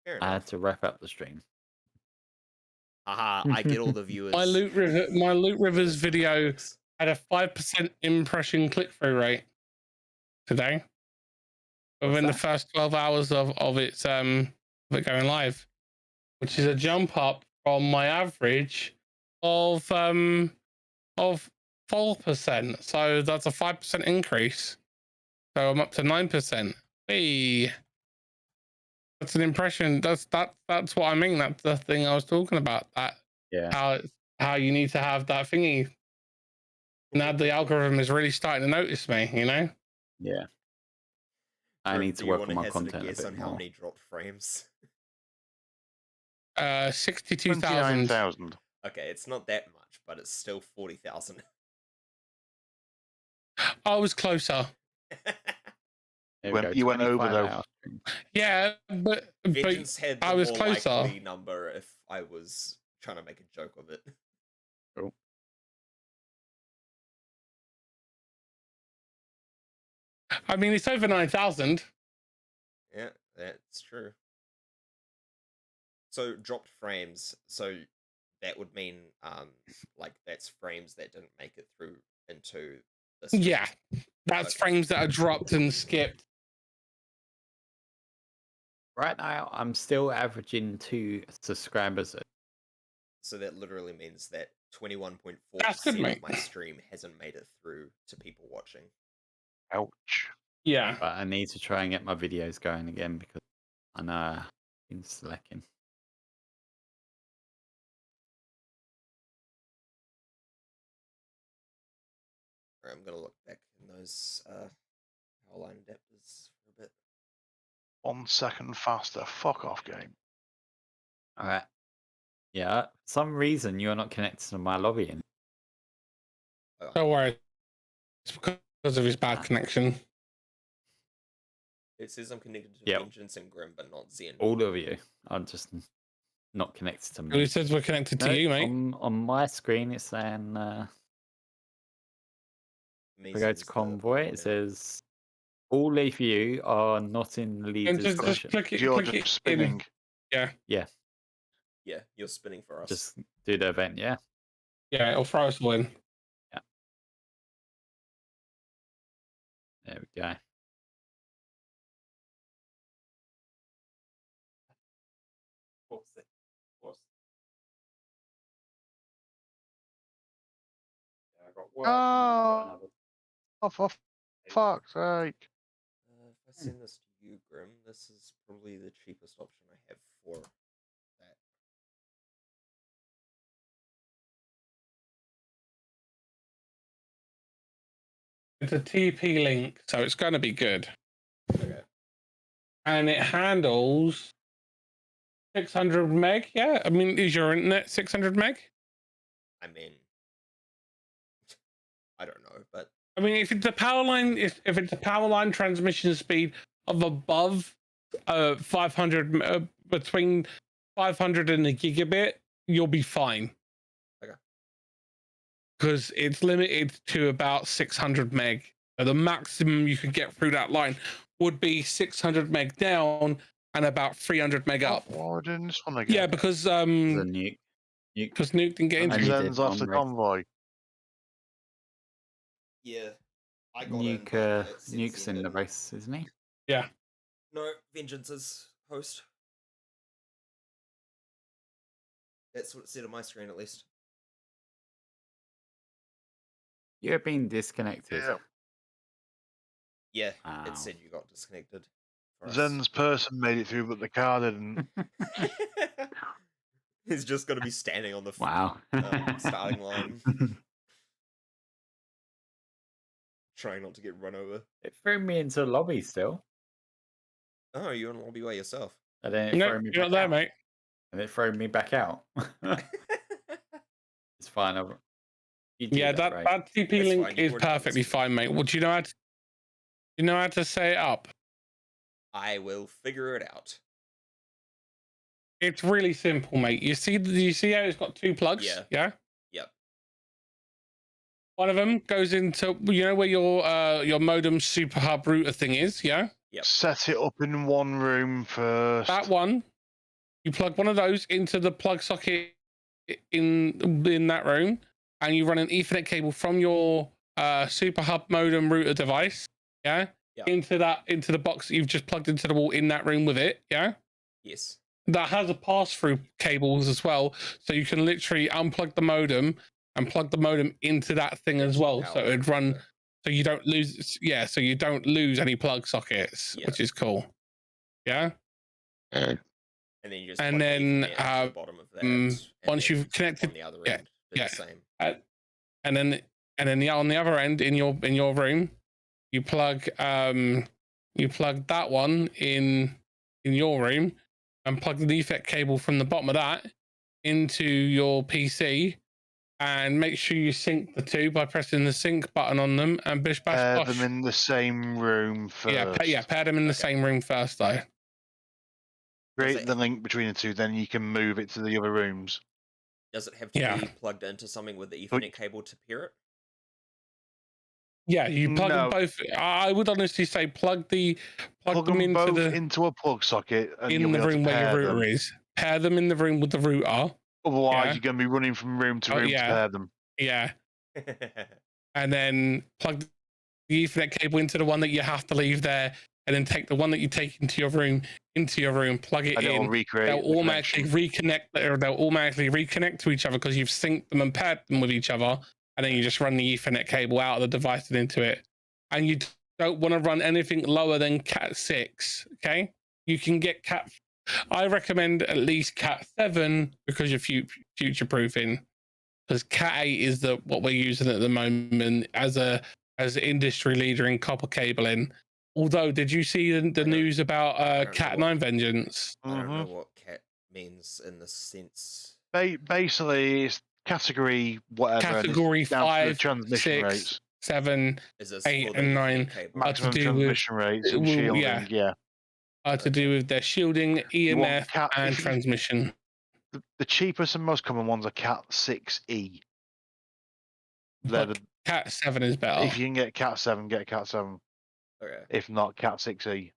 Fair I enough. had to wrap up the stream. Haha, I get all the viewers. My Loot Rivers video had a 5% impression click-through rate today. Within the first 12 hours of it going live, which is a jump up from my average of 4%. So that's a 5% increase. So I'm up to 9%. Hey, that's an impression. That's what I mean. That's the thing I was talking about. That how you need to have that thingy. Now the algorithm is really starting to notice me. You know. Yeah. I need to work on my content a bit on more. How many dropped frames? 62,000. Okay, it's not that much, but it's still 40,000. I was closer. You went over though. Yeah, but Vengeance had the I was more closer. likely number if I was trying to make a joke of it. Cool. I mean, it's over 9,000. Yeah, that's true. So dropped frames. So that would mean, like that's frames that didn't make it through into the stream. Yeah, that's frames that are dropped and skipped. Right now, I'm still averaging 2 subscribers. So that literally means that 21.4% of my stream hasn't made it through to people watching. Ouch. Yeah. But I need to try and get my videos going again because I know I've been slacking. I'm gonna look back in those power line adapters for a bit. 1 second faster. Fuck off, game. All right. Yeah. For some reason you're not connected to my lobby. Don't worry. It's because of his bad connection. It says I'm connected to Vengeance and Grim, but not Zen. All of you. I'm just not connected to me. It says we're connected to you, mate. On my screen, it's saying. If we go to convoy, it says all of you are not in the lead discussion. You're just spinning. Yeah. Yeah. Yeah, you're spinning for us. Just do the event, yeah? Yeah, it'll throw us all in. Yeah. There we go. Oh, for fuck's sake. If I send this to you, Grim, this is probably the cheapest option I have for that. It's a TP link, so it's going to be good. Okay. And it handles 600 meg. Yeah, I mean, is your internet 600 meg? I mean, I don't know, but I mean, if it's a power line, if it's a power line transmission speed of above 500, between 500 and a gigabit, you'll be fine. Okay. Because it's limited to about 600 meg. So the maximum you could get through that line would be 600 meg down and about 300 meg up. Why are we doing this one again? Yeah, because Nuke didn't get into Zen's off the convoy. Yeah, I got Nuke's in the race, isn't he? Yeah. No, Vengeance is host. That's what it said on my screen, at least. You're being disconnected. Yeah, it said you got disconnected. Zen's person made it through, but the car didn't. He's just going to be standing on the starting line. Trying not to get run over. It threw me into the lobby still. Oh, you're in the lobby by yourself. And then No, you're not there, mate. And it threw me back out. It's fine. Yeah, that TP link is perfectly fine, mate. Well, do you know how to set it up? I will figure it out. It's really simple, mate. You see how it's got 2 plugs? Yeah. Yeah? Yep. One of them goes into where your modem super hub router thing is, yeah? Yep. Set it up in one room first. That one, you plug one of those into the plug socket in that room, and you run an Ethernet cable from your super hub modem router device, yeah? Yep. Into the box that you've just plugged into the wall in that room with it, yeah? Yes. That has a pass-through cables as well, so you can literally unplug the modem and plug the modem into that thing as well, so it'd run, so you don't lose, so you don't lose any plug sockets, which is cool, yeah. And then you just and then to the bottom of that, once you've connected on the other end, the same. And then on the other end in your room, you plug that one in your room and plug the Ethernet cable from the bottom of that into your PC, and make sure you sync the two by pressing the sync button on them and bish bash Pair bosh. them in the same room first. Pair them in the same room first though. Create the link between the two, then you can move it to the other rooms. Does it have to be plugged into something with the Ethernet cable to pair it? Yeah, you plug them both. I would honestly say plug them into a plug socket and in the room where your router is. Pair them in the room with the router. Otherwise, you're going to be running from room to room to pair them. Yeah. And then plug the Ethernet cable into the one that you have to leave there, and then take the one that you take into your room, plug it in. They'll automatically reconnect to each other because you've synced them and paired them with each other. And then you just run the Ethernet cable out of the device and into it. And you don't want to run anything lower than Cat 6, okay? You can get I recommend at least Cat 7 because you're future-proofing. Because Cat 8 is what we're using at the moment as an industry leader in copper cabling. Although, did you see the news about Cat 9 Vengeance? I don't know what Cat means in the sense. Basically, it's category whatever. Category 5, transmission 6, rates. 7, 8, and 9 maximum transmission rates and shielding. To do with their shielding, EMF, and transmission. The cheapest and most common ones are Cat 6E. Cat 7 is better. If you can get Cat 7, get Cat 7. Okay. If not, Cat 6E.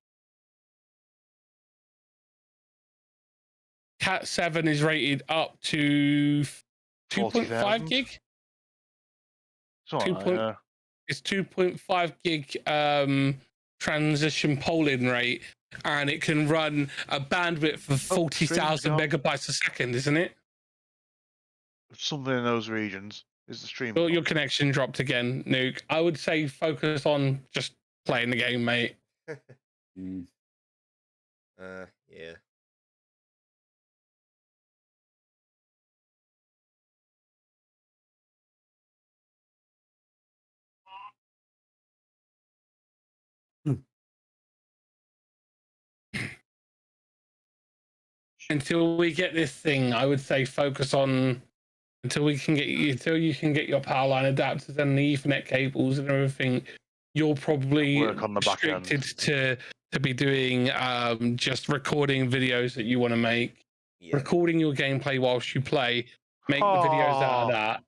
Cat 7 is rated up to 2.5 gig. It's 2.5 gig transition polling rate, and it can run a bandwidth of 40,000 megabytes a second, isn't it? Something in those regions. Is the stream? Well, your connection dropped again, Nuke. I would say focus on just playing the game, mate. Yeah. Until we get this thing, I would say focus on until you can get your power line adapters and the Ethernet cables and everything. You're probably restricted to be doing just recording videos that you want to make, recording your gameplay whilst you play, make the videos out of that.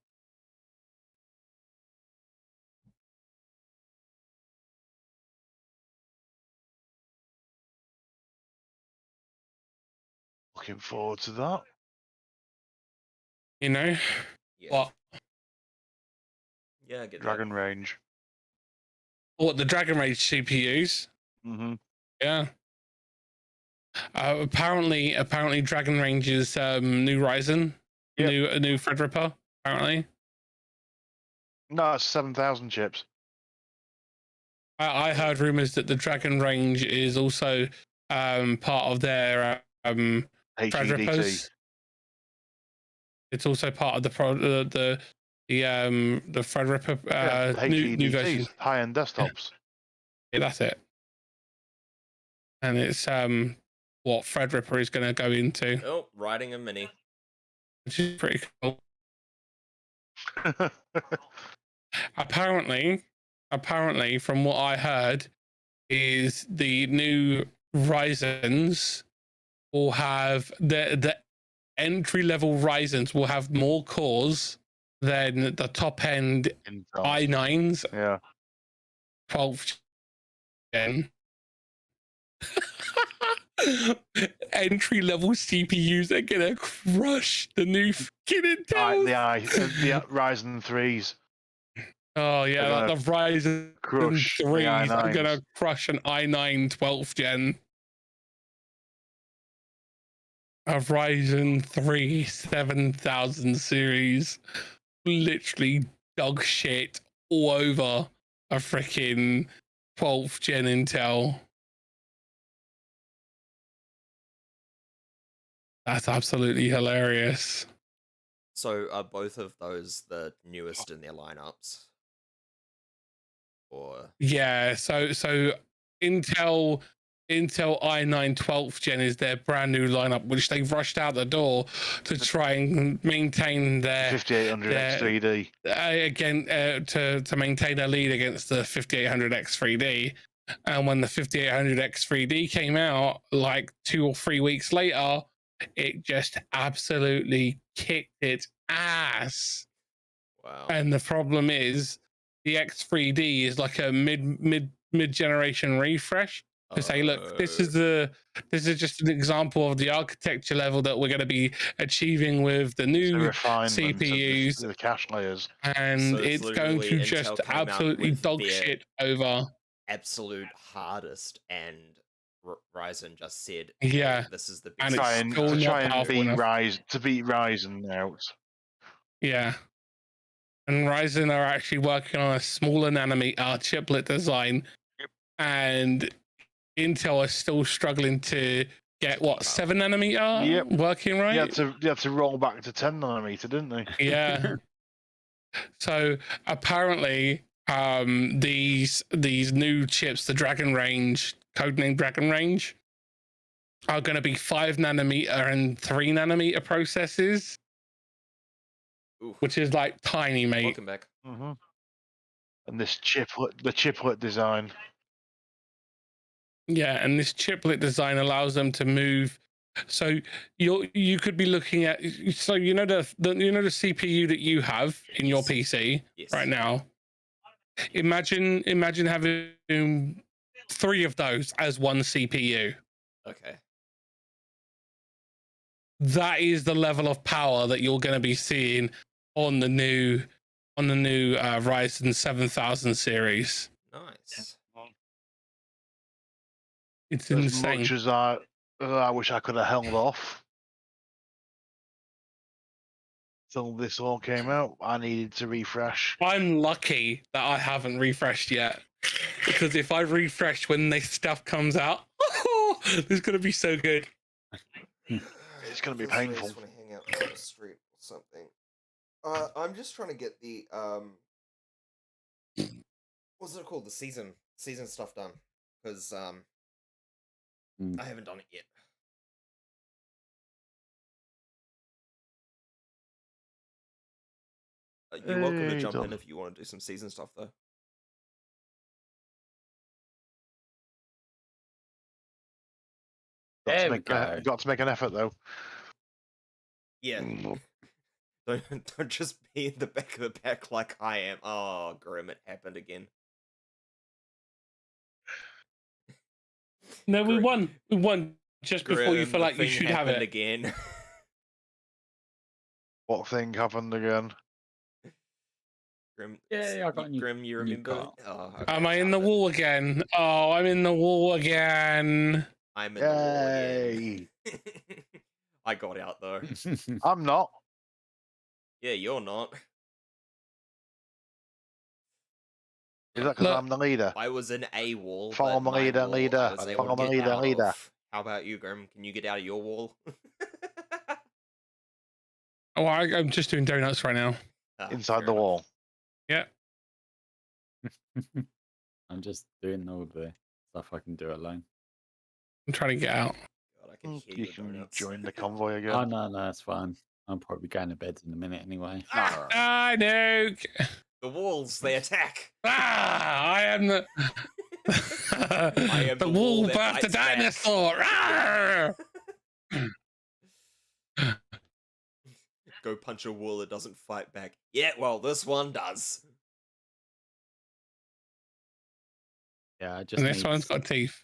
Looking forward to that. You know what? Yeah, I get Dragon Range. What, the Dragon Range CPUs? Mm-hmm. Yeah. Apparently, Dragon Range is new Ryzen, a new Threadripper. Apparently. No, it's 7,000 chips. I heard rumors that the Dragon Range is also part of their Threadrippers. It's also part of the Threadripper new version. High-end desktops. Yeah, that's it. And it's what Threadripper is going to go into. Oh, riding a Mini. Which is pretty cool. Apparently, from what I heard, is the new Ryzens will have the entry-level Ryzens will have more cores then the top end Intel. i9s, Yeah. 12th gen. Entry level CPUs are gonna crush the new fucking Intel. The Ryzen 3s. Oh yeah, like the Ryzen crush 3s the are i9s. gonna crush an i9 12th gen. A Ryzen 3 7000 series, literally dog shit all over a freaking 12th gen Intel. That's absolutely hilarious. So are both of those the newest in their lineups? Or yeah, so Intel i9 12th gen is their brand new lineup, which they've rushed out the door to try and maintain their 5800 X3D. Again, to maintain a lead against the 5800 X3D. And when the 5800 X3D came out, like 2 or 3 weeks later, it just absolutely kicked its ass. wow. And the problem is, the X3D is like a mid generation refresh to say, look, this is just an example of the architecture level that we're going to be achieving with the new CPUs, the cache layers, and So it's going to Intel just came out absolutely with dog their shit over. absolute hardest, and Ryzen just said, hey, Yeah, this is the and best. it's still not powerful enough. to beat Ryzen out. Yeah. And Ryzen are actually working on a smaller nanometer chiplet design, and Intel is still struggling to get 7 nanometer working right. You had to roll back to 10 nanometer, didn't they? Yeah. So apparently, these new chips, the Dragon Range, codenamed Dragon Range, are going to be 5 nanometer and 3 nanometer processes. Ooh. Which is like tiny, mate. Welcome back. Mm-hmm. And the chiplet design. Yeah, and this chiplet design allows them to move. So you could be looking at, so you know the CPU that you have in your PC right now. Imagine having 3 of those as one CPU. Okay. That is the level of power that you're going to be seeing on the new Ryzen 7000 series. Nice. It's as insane. Much as I wish I could have held off till this all came out, I needed to refresh. I'm lucky that I haven't refreshed yet, because if I refresh when this stuff comes out, it's going to be so good. It's going to be painful. I just want to hang out on the street or something. I'm just trying to get the what's it called? The season stuff done, because I haven't done it yet. You're welcome to jump in if you want to do some season stuff, though. Got to make an effort, though. Yeah. Don't just be in the back of the pack like I am. Oh, Grim, it happened again. No, we won. We won just Grim, before you feel like you should have it again. What thing happened again? Grim, yeah, I got Grim, you remember? Oh, okay, Am I in the wall again? Oh, I'm in the wall again. I'm in the wall again. I got out though. I'm not. Yeah, you're not. Is that because I'm the leader? I was in a wall. Follow my leader. Follow my leader. How about you, Grim? Can you get out of your wall? Oh, I'm just doing donuts right now. Inside the wall. Yeah. I'm just doing all the stuff I can do alone. I'm trying to get out. God, I can hear you can donuts. Join the convoy again. Oh, no, it's fine. I'm probably going to bed in a minute anyway. I know. The walls, they attack. I am the... I am the wall birthed the dinosaur. go punch a wall, it doesn't fight back. Yeah, well, this one does. Yeah, I just And this one's got teeth.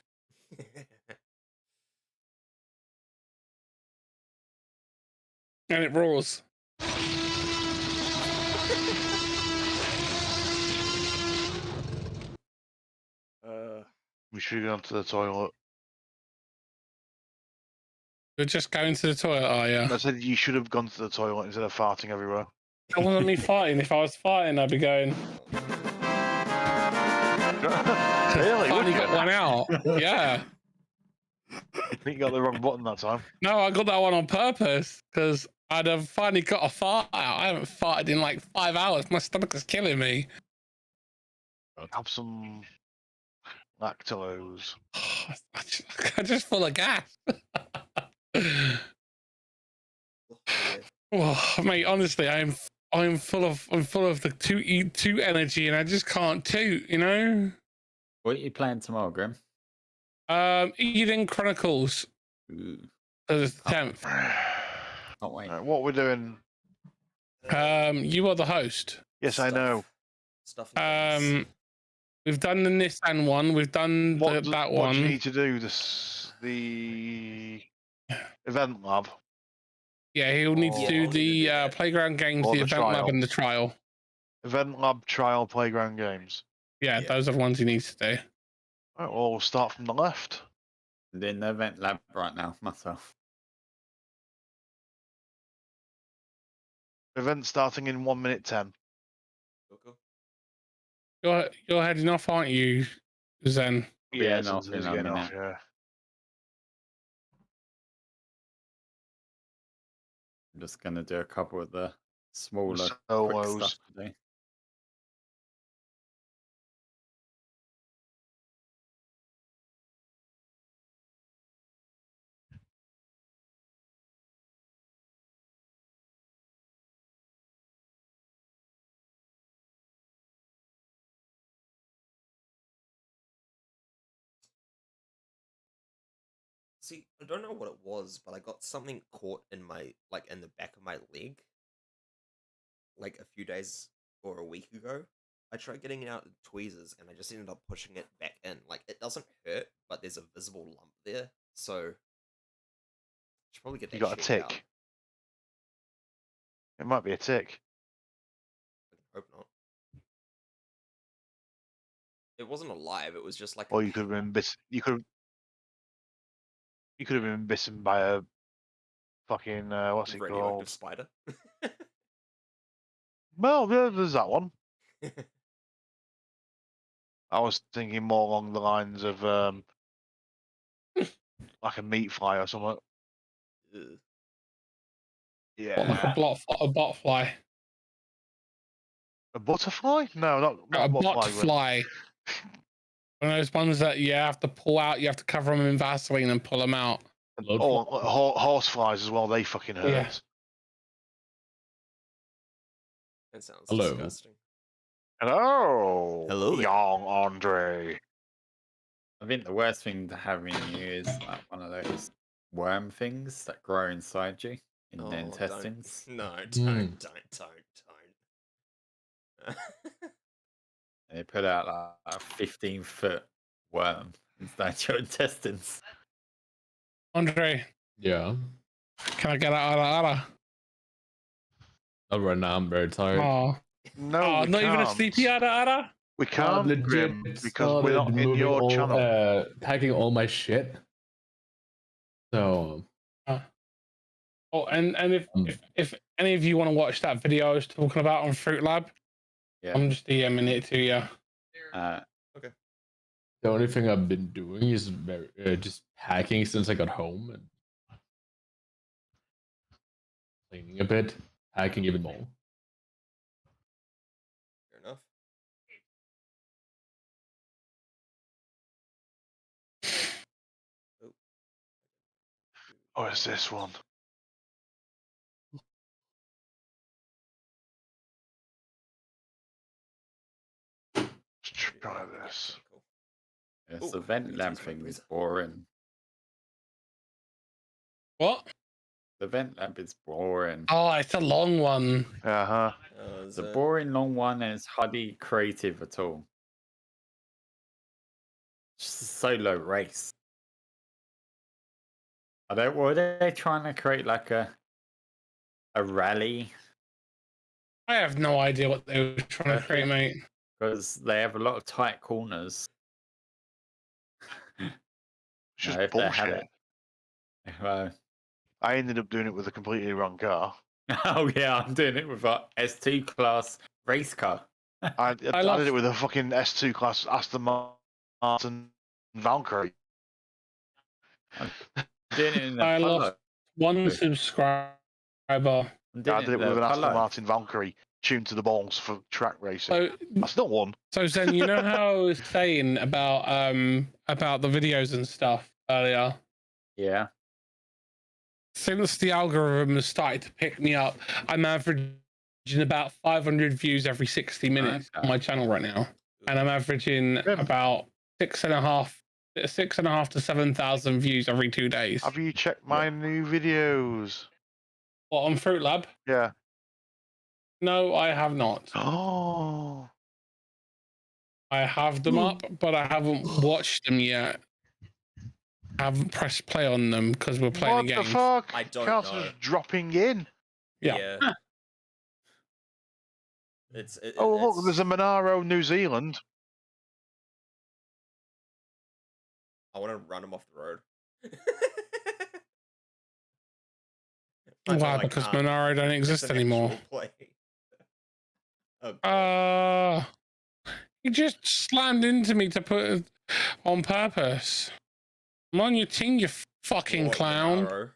And it roars. We should go to the toilet. You're just going to the toilet, are you? I said you should have gone to the toilet instead of farting everywhere. That wasn't me farting. If I was farting, I'd be going. Really? Finally got one out. Yeah. I think you got the wrong button that time. No, I got that one on purpose because I'd have finally got a fart out. I haven't farted in like 5 hours. My stomach is killing me. Have some lactose. I'm just full of gas. Oh, mate, honestly, I'm full of the two energy, and I just can't toot. You know. What are you playing tomorrow, Grim? Eden Chronicles. The 10th. Can't wait. What we're doing? You are the host. Yes, I know. Stuff. We've done the Nissan one. We've done that one. What do you need to do? The event lab. Yeah, he'll need to do the playground games, the event lab, and the trial. Event lab, trial, playground games. Yeah, those are the ones he needs to do. All right, well, we'll start from the left. I'm doing the event lab right now myself. Event starting in 1 minute 10. You're heading off, aren't you, Zen? Yeah, no, getting off, yeah. I'm just gonna do a couple of the smaller quick solos stuff today. See, I don't know what it was, but I got something caught in my, like, in the back of my leg, like a few days or a week ago. I tried getting it out with tweezers, and I just ended up pushing it back in. Like, it doesn't hurt, but there's a visible lump there, so I should probably get that. You got a tick. Out. It might be a tick. I hope not. It wasn't alive. It was just like. Or you could have been bitten. You could have been bitten by a fucking what's it called? Spider. Well, there's that one. I was thinking more along the lines of like a meat fly or something. Yeah. What, like a botfly? A butterfly? No, not A butterfly. Botfly. One of those ones that you have to pull out. You have to cover them in Vaseline and pull them out. Oh, horse flies as well. They fucking hurt. Yeah. That sounds Hello. disgusting. Hello, young Andre. I think the worst thing to have in you is like one of those worm things that grow inside you in the intestines. Don't. They put out like a 15-foot worm inside your intestines. Andre. Yeah. Can I get out of Not right now. I'm very tired. Oh. No, not even a sleepy ada? We can't, Grim, because we're not in your channel. Packing all my shit. So. Oh, and if any of you want to watch that video I was talking about on Fruit Lab, I'm just DMing it to you. Okay. The only thing I've been doing is just packing since I got home and cleaning a bit, packing even more. Fair enough. Oh, it's this one. Let's try this. This event lab thing is boring. What? The vent lab is boring. Oh, it's a long one. Uh-huh. It's a boring long one, and it's hardly creative at all. Just a solo race. Were they trying to create like a rally? I have no idea what they were trying to create, mate. Because they have a lot of tight corners. It's just if they had bullshit. it. Well, I ended up doing it with a completely wrong car. oh yeah, I'm doing it with a S2 class race car. I did it with a fucking S2 class Aston Martin Valkyrie. I'm doing it in the I Polo. lost one subscriber. I did it with an Aston Martin Valkyrie tuned to the balls for track racing. So, I still won. So Zen, you know how I was saying about the videos and stuff earlier? Yeah. Since the algorithm has started to pick me up, I'm averaging about 500 views every 60 minutes on my channel right now, and I'm averaging about 6.5 to 7,000 views every 2 days. Have you checked my new videos? What, on Fruit Lab? Yeah. No, I have not. Oh. I have them up, but I haven't watched them yet. I haven't pressed play on them because we're playing a game. What the fuck? I don't Council's know. dropping in. Yeah. Look, there's a Monaro, New Zealand. I want to run him off the road. Why? Because Monaro don't exist anymore. You just slammed into me to put it on purpose. I'm on your team, you fucking clown. Monaro?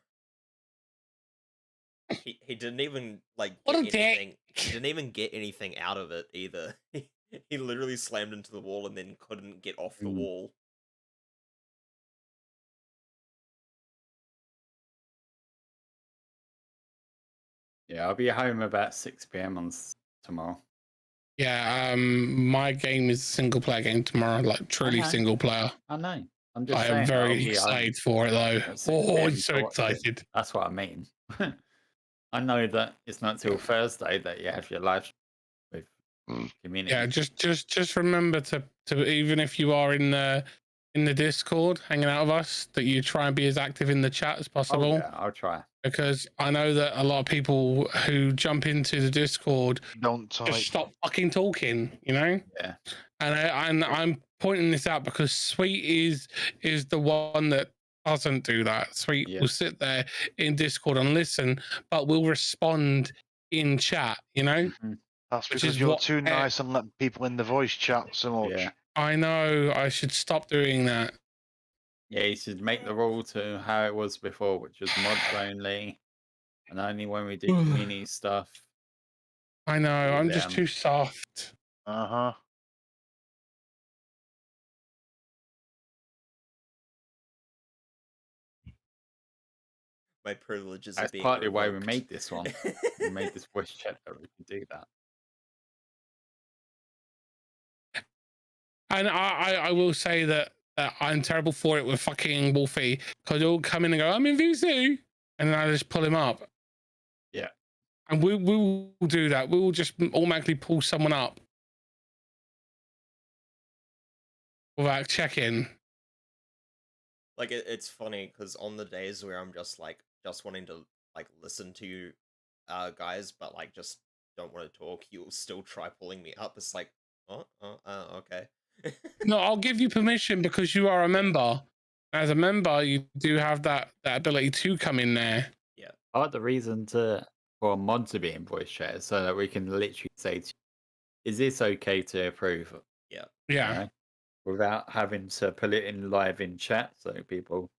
He didn't even like what get anything. He didn't even get anything out of it either. He literally slammed into the wall and then couldn't get off the wall. Yeah, I'll be home about 6 p.m. on tomorrow. Yeah, my game is a single player game tomorrow, like truly single player. I know. I'm just I am very excited for it though. Oh, I'm so excited. That's what I mean. I know that it's not till Thursday that you have your live with community. Yeah, just remember to even if you are in the Discord hanging out with us, that you try and be as active in the chat as possible. Oh, yeah, I'll try. Because I know that a lot of people who jump into the Discord just stop fucking talking, you know? Yeah. And I'm pointing this out because Sweet is the one that doesn't do that. Sweet will sit there in Discord and listen, but will respond in chat, you know? Mm-hmm. That's because you're too nice and let people in the voice chat so much. Yeah. I know. I should stop doing that. Yeah, you should make the rule to how it was before, which was mods only, and only when we do community stuff. I know. I'm just too soft. Uh-huh. My privileges That's are being partly revoked. why we made this one. We made this voice chat that we can do that. And I will say that I'm terrible for it with fucking Wolfie, because he'll come in and go, I'm in VC, and then I just pull him up. Yeah. And we will do that. We will just automatically pull someone up without checking. Like it's funny because on the days where I'm just wanting to like listen to you guys, but like just don't want to talk, you'll still try pulling me up. It's like, okay. No, I'll give you permission because you are a member. As a member, you do have that ability to come in there. Yeah. Part of the reason for a mod to be in voice chat is so that we can literally say to you, is this okay to approve? Yeah. Yeah. You know, without having to put it in live in chat so people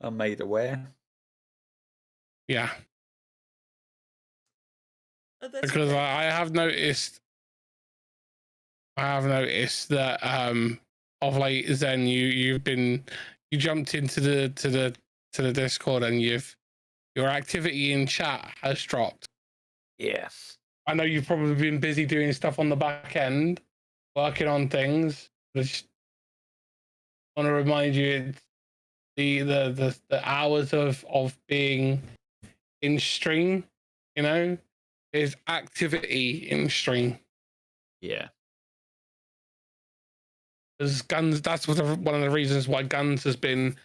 are made aware. Yeah. Because okay. I have noticed that of late, Zen, you jumped into the Discord and your activity in chat has dropped. Yes. I know you've probably been busy doing stuff on the back end, working on things. I just want to remind you the hours of being in stream, you know, is activity in stream. Yeah. Because Guns, that's one of the reasons why Guns has been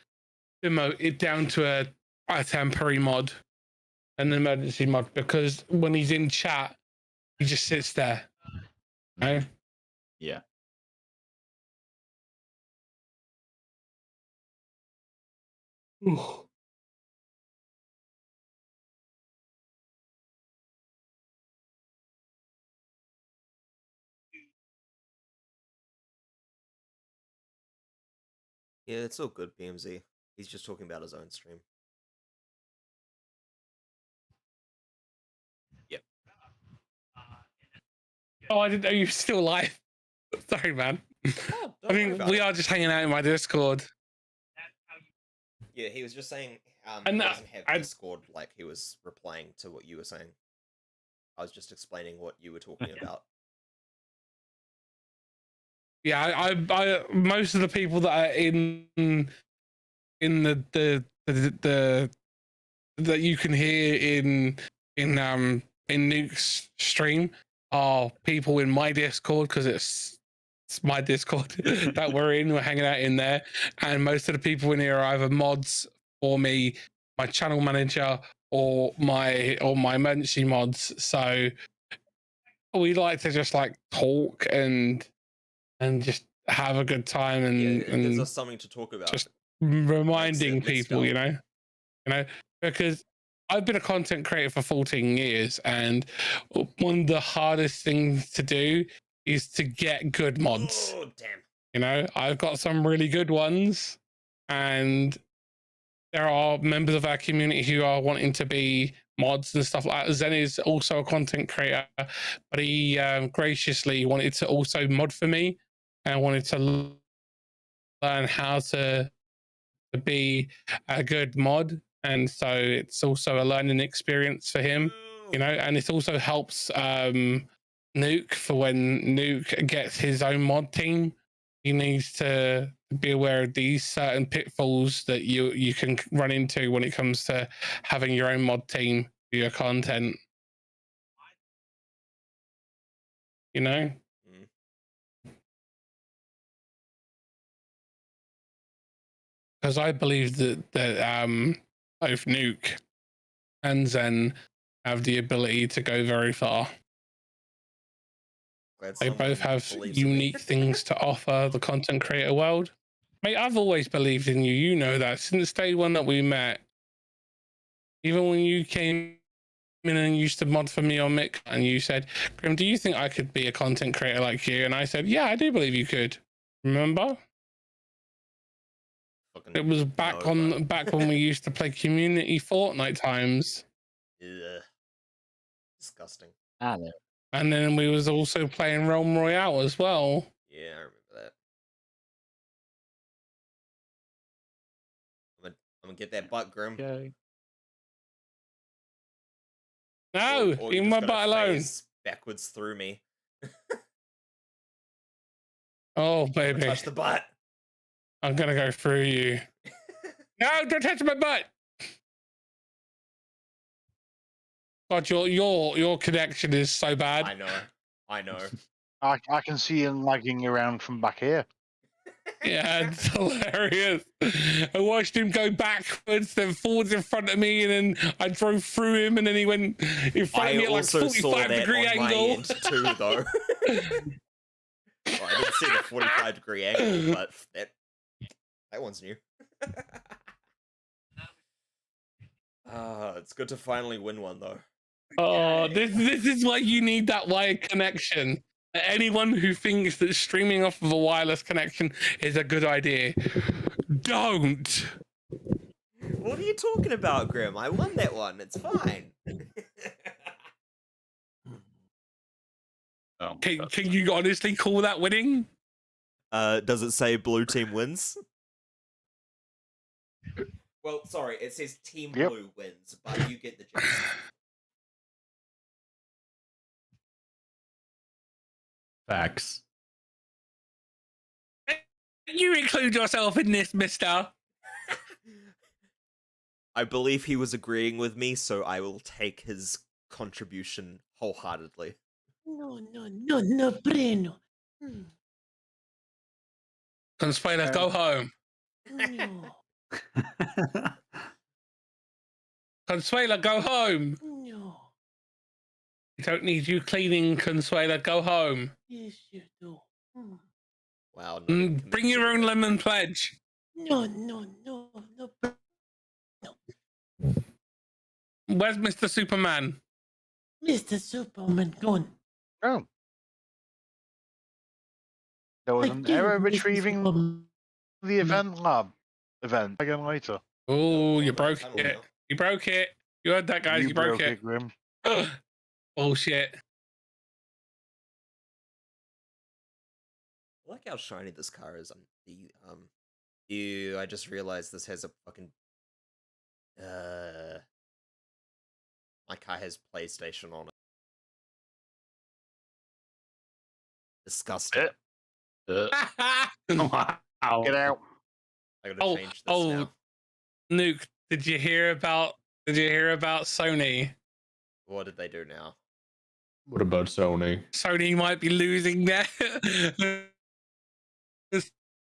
demoted down to a temporary mod, an emergency mod, because when he's in chat, he just sits there. You know? Yeah. Ooh. Yeah, it's all good, PMZ. He's just talking about his own stream. Yep. Oh, I didn't know you were still live. Sorry, man. Oh, I mean, we are just hanging out in my Discord. Yeah, he was just saying And he doesn't have Discord, like he was replying to what you were saying. I was just explaining what you were talking about. Yeah, I most of the people that are in the that you can hear in Nuke's stream are people in my Discord, because it's my Discord that we're hanging out in there, and most of the people in here are either mods for me, my channel manager, or my emergency mods. So we like to just like talk and just have a good time, and it gives us something to talk about. Just reminding people, you know, because I've been a content creator for 14 years, and one of the hardest things to do is to get good mods. Oh, damn. You know, I've got some really good ones, and there are members of our community who are wanting to be mods and stuff like that. Zen is also a content creator, but he graciously wanted to also mod for me, and wanted to learn how to be a good mod. And so it's also a learning experience for him, you know, and it also helps Nuke for when Nuke gets his own mod team. He needs to be aware of these certain pitfalls that you can run into when it comes to having your own mod team for your content. You know? Because I believe that both Nuke and Zen have the ability to go very far. They both have unique things to offer the content creator world. Mate, I've always believed in you. You know that since day one that we met. Even when you came in and used to mod for me on Mick, and you said, Grim, do you think I could be a content creator like you? And I said, yeah, I do believe you could. Remember? It was back when we used to play community Fortnite times. Yeah. Disgusting. I know. And then we was also playing Realm Royale as well. Yeah, I remember that. I'm gonna get that butt, Grim. Okay. No, or leave my butt alone. Backwards through me. Oh, baby. Touch the butt. I'm gonna go through you. No, don't touch my butt. God, your connection is so bad. I know. I can see him lagging around from back here. Yeah, it's hilarious. I watched him go backwards, then forwards in front of me, and then I drove through him, and then he went in front of me at like 45-degree angle. My end too, though. Well, I didn't see the 45-degree angle, but that one's new. It's good to finally win one, though. Oh, this is why you need that wired connection. Anyone who thinks that streaming off of a wireless connection is a good idea, don't. What are you talking about, Grim? I won that one. It's fine. Can you honestly call that winning? Does it say blue team wins? Well, sorry, it says Team Blue wins, but you get the gist. Facts. You include yourself in this, mister. I believe he was agreeing with me, so I will take his contribution wholeheartedly. No, preno. Consuela, go home. No, Consuela, go home. no. We don't need you cleaning, Consuela. Go home. Yes, you do. Wow. Not even Bring your own lemon pledge. No. Where's Mr. Superman? Mr. Superman gone. Oh. There was an error retrieving the event lab event again later. Oh, you broke it. You broke it. You heard that, guys. You broke it. Grim. Bullshit. I like how shiny this car is. I just realized this has a fucking. My car has PlayStation on it. Disgusting. Wow. Get out. I gotta change this now. Nuke, did you hear about Sony? What did they do now? What about Sony? Sony might be losing their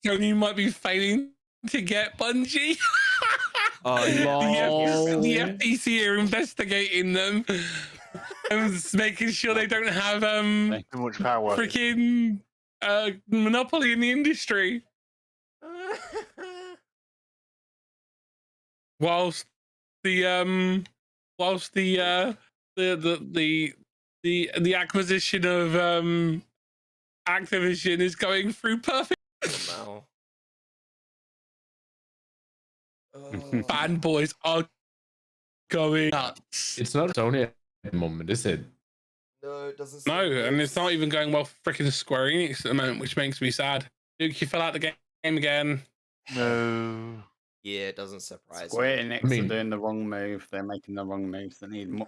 Sony might be failing to get Bungie. The FTC are investigating them and making sure they don't have Too much power. freaking monopoly in the industry. Whilst the acquisition of Activision is going through perfect. Wow. Fanboys are going nuts. It's not Sony at the moment, is it? No, it doesn't. No, and it's not even going well for freaking Square Enix at the moment, which makes me sad. Duke, you fell out the game again. No. Yeah, it doesn't surprise Square me. Enix are doing the wrong move. They're making the wrong moves. They need more.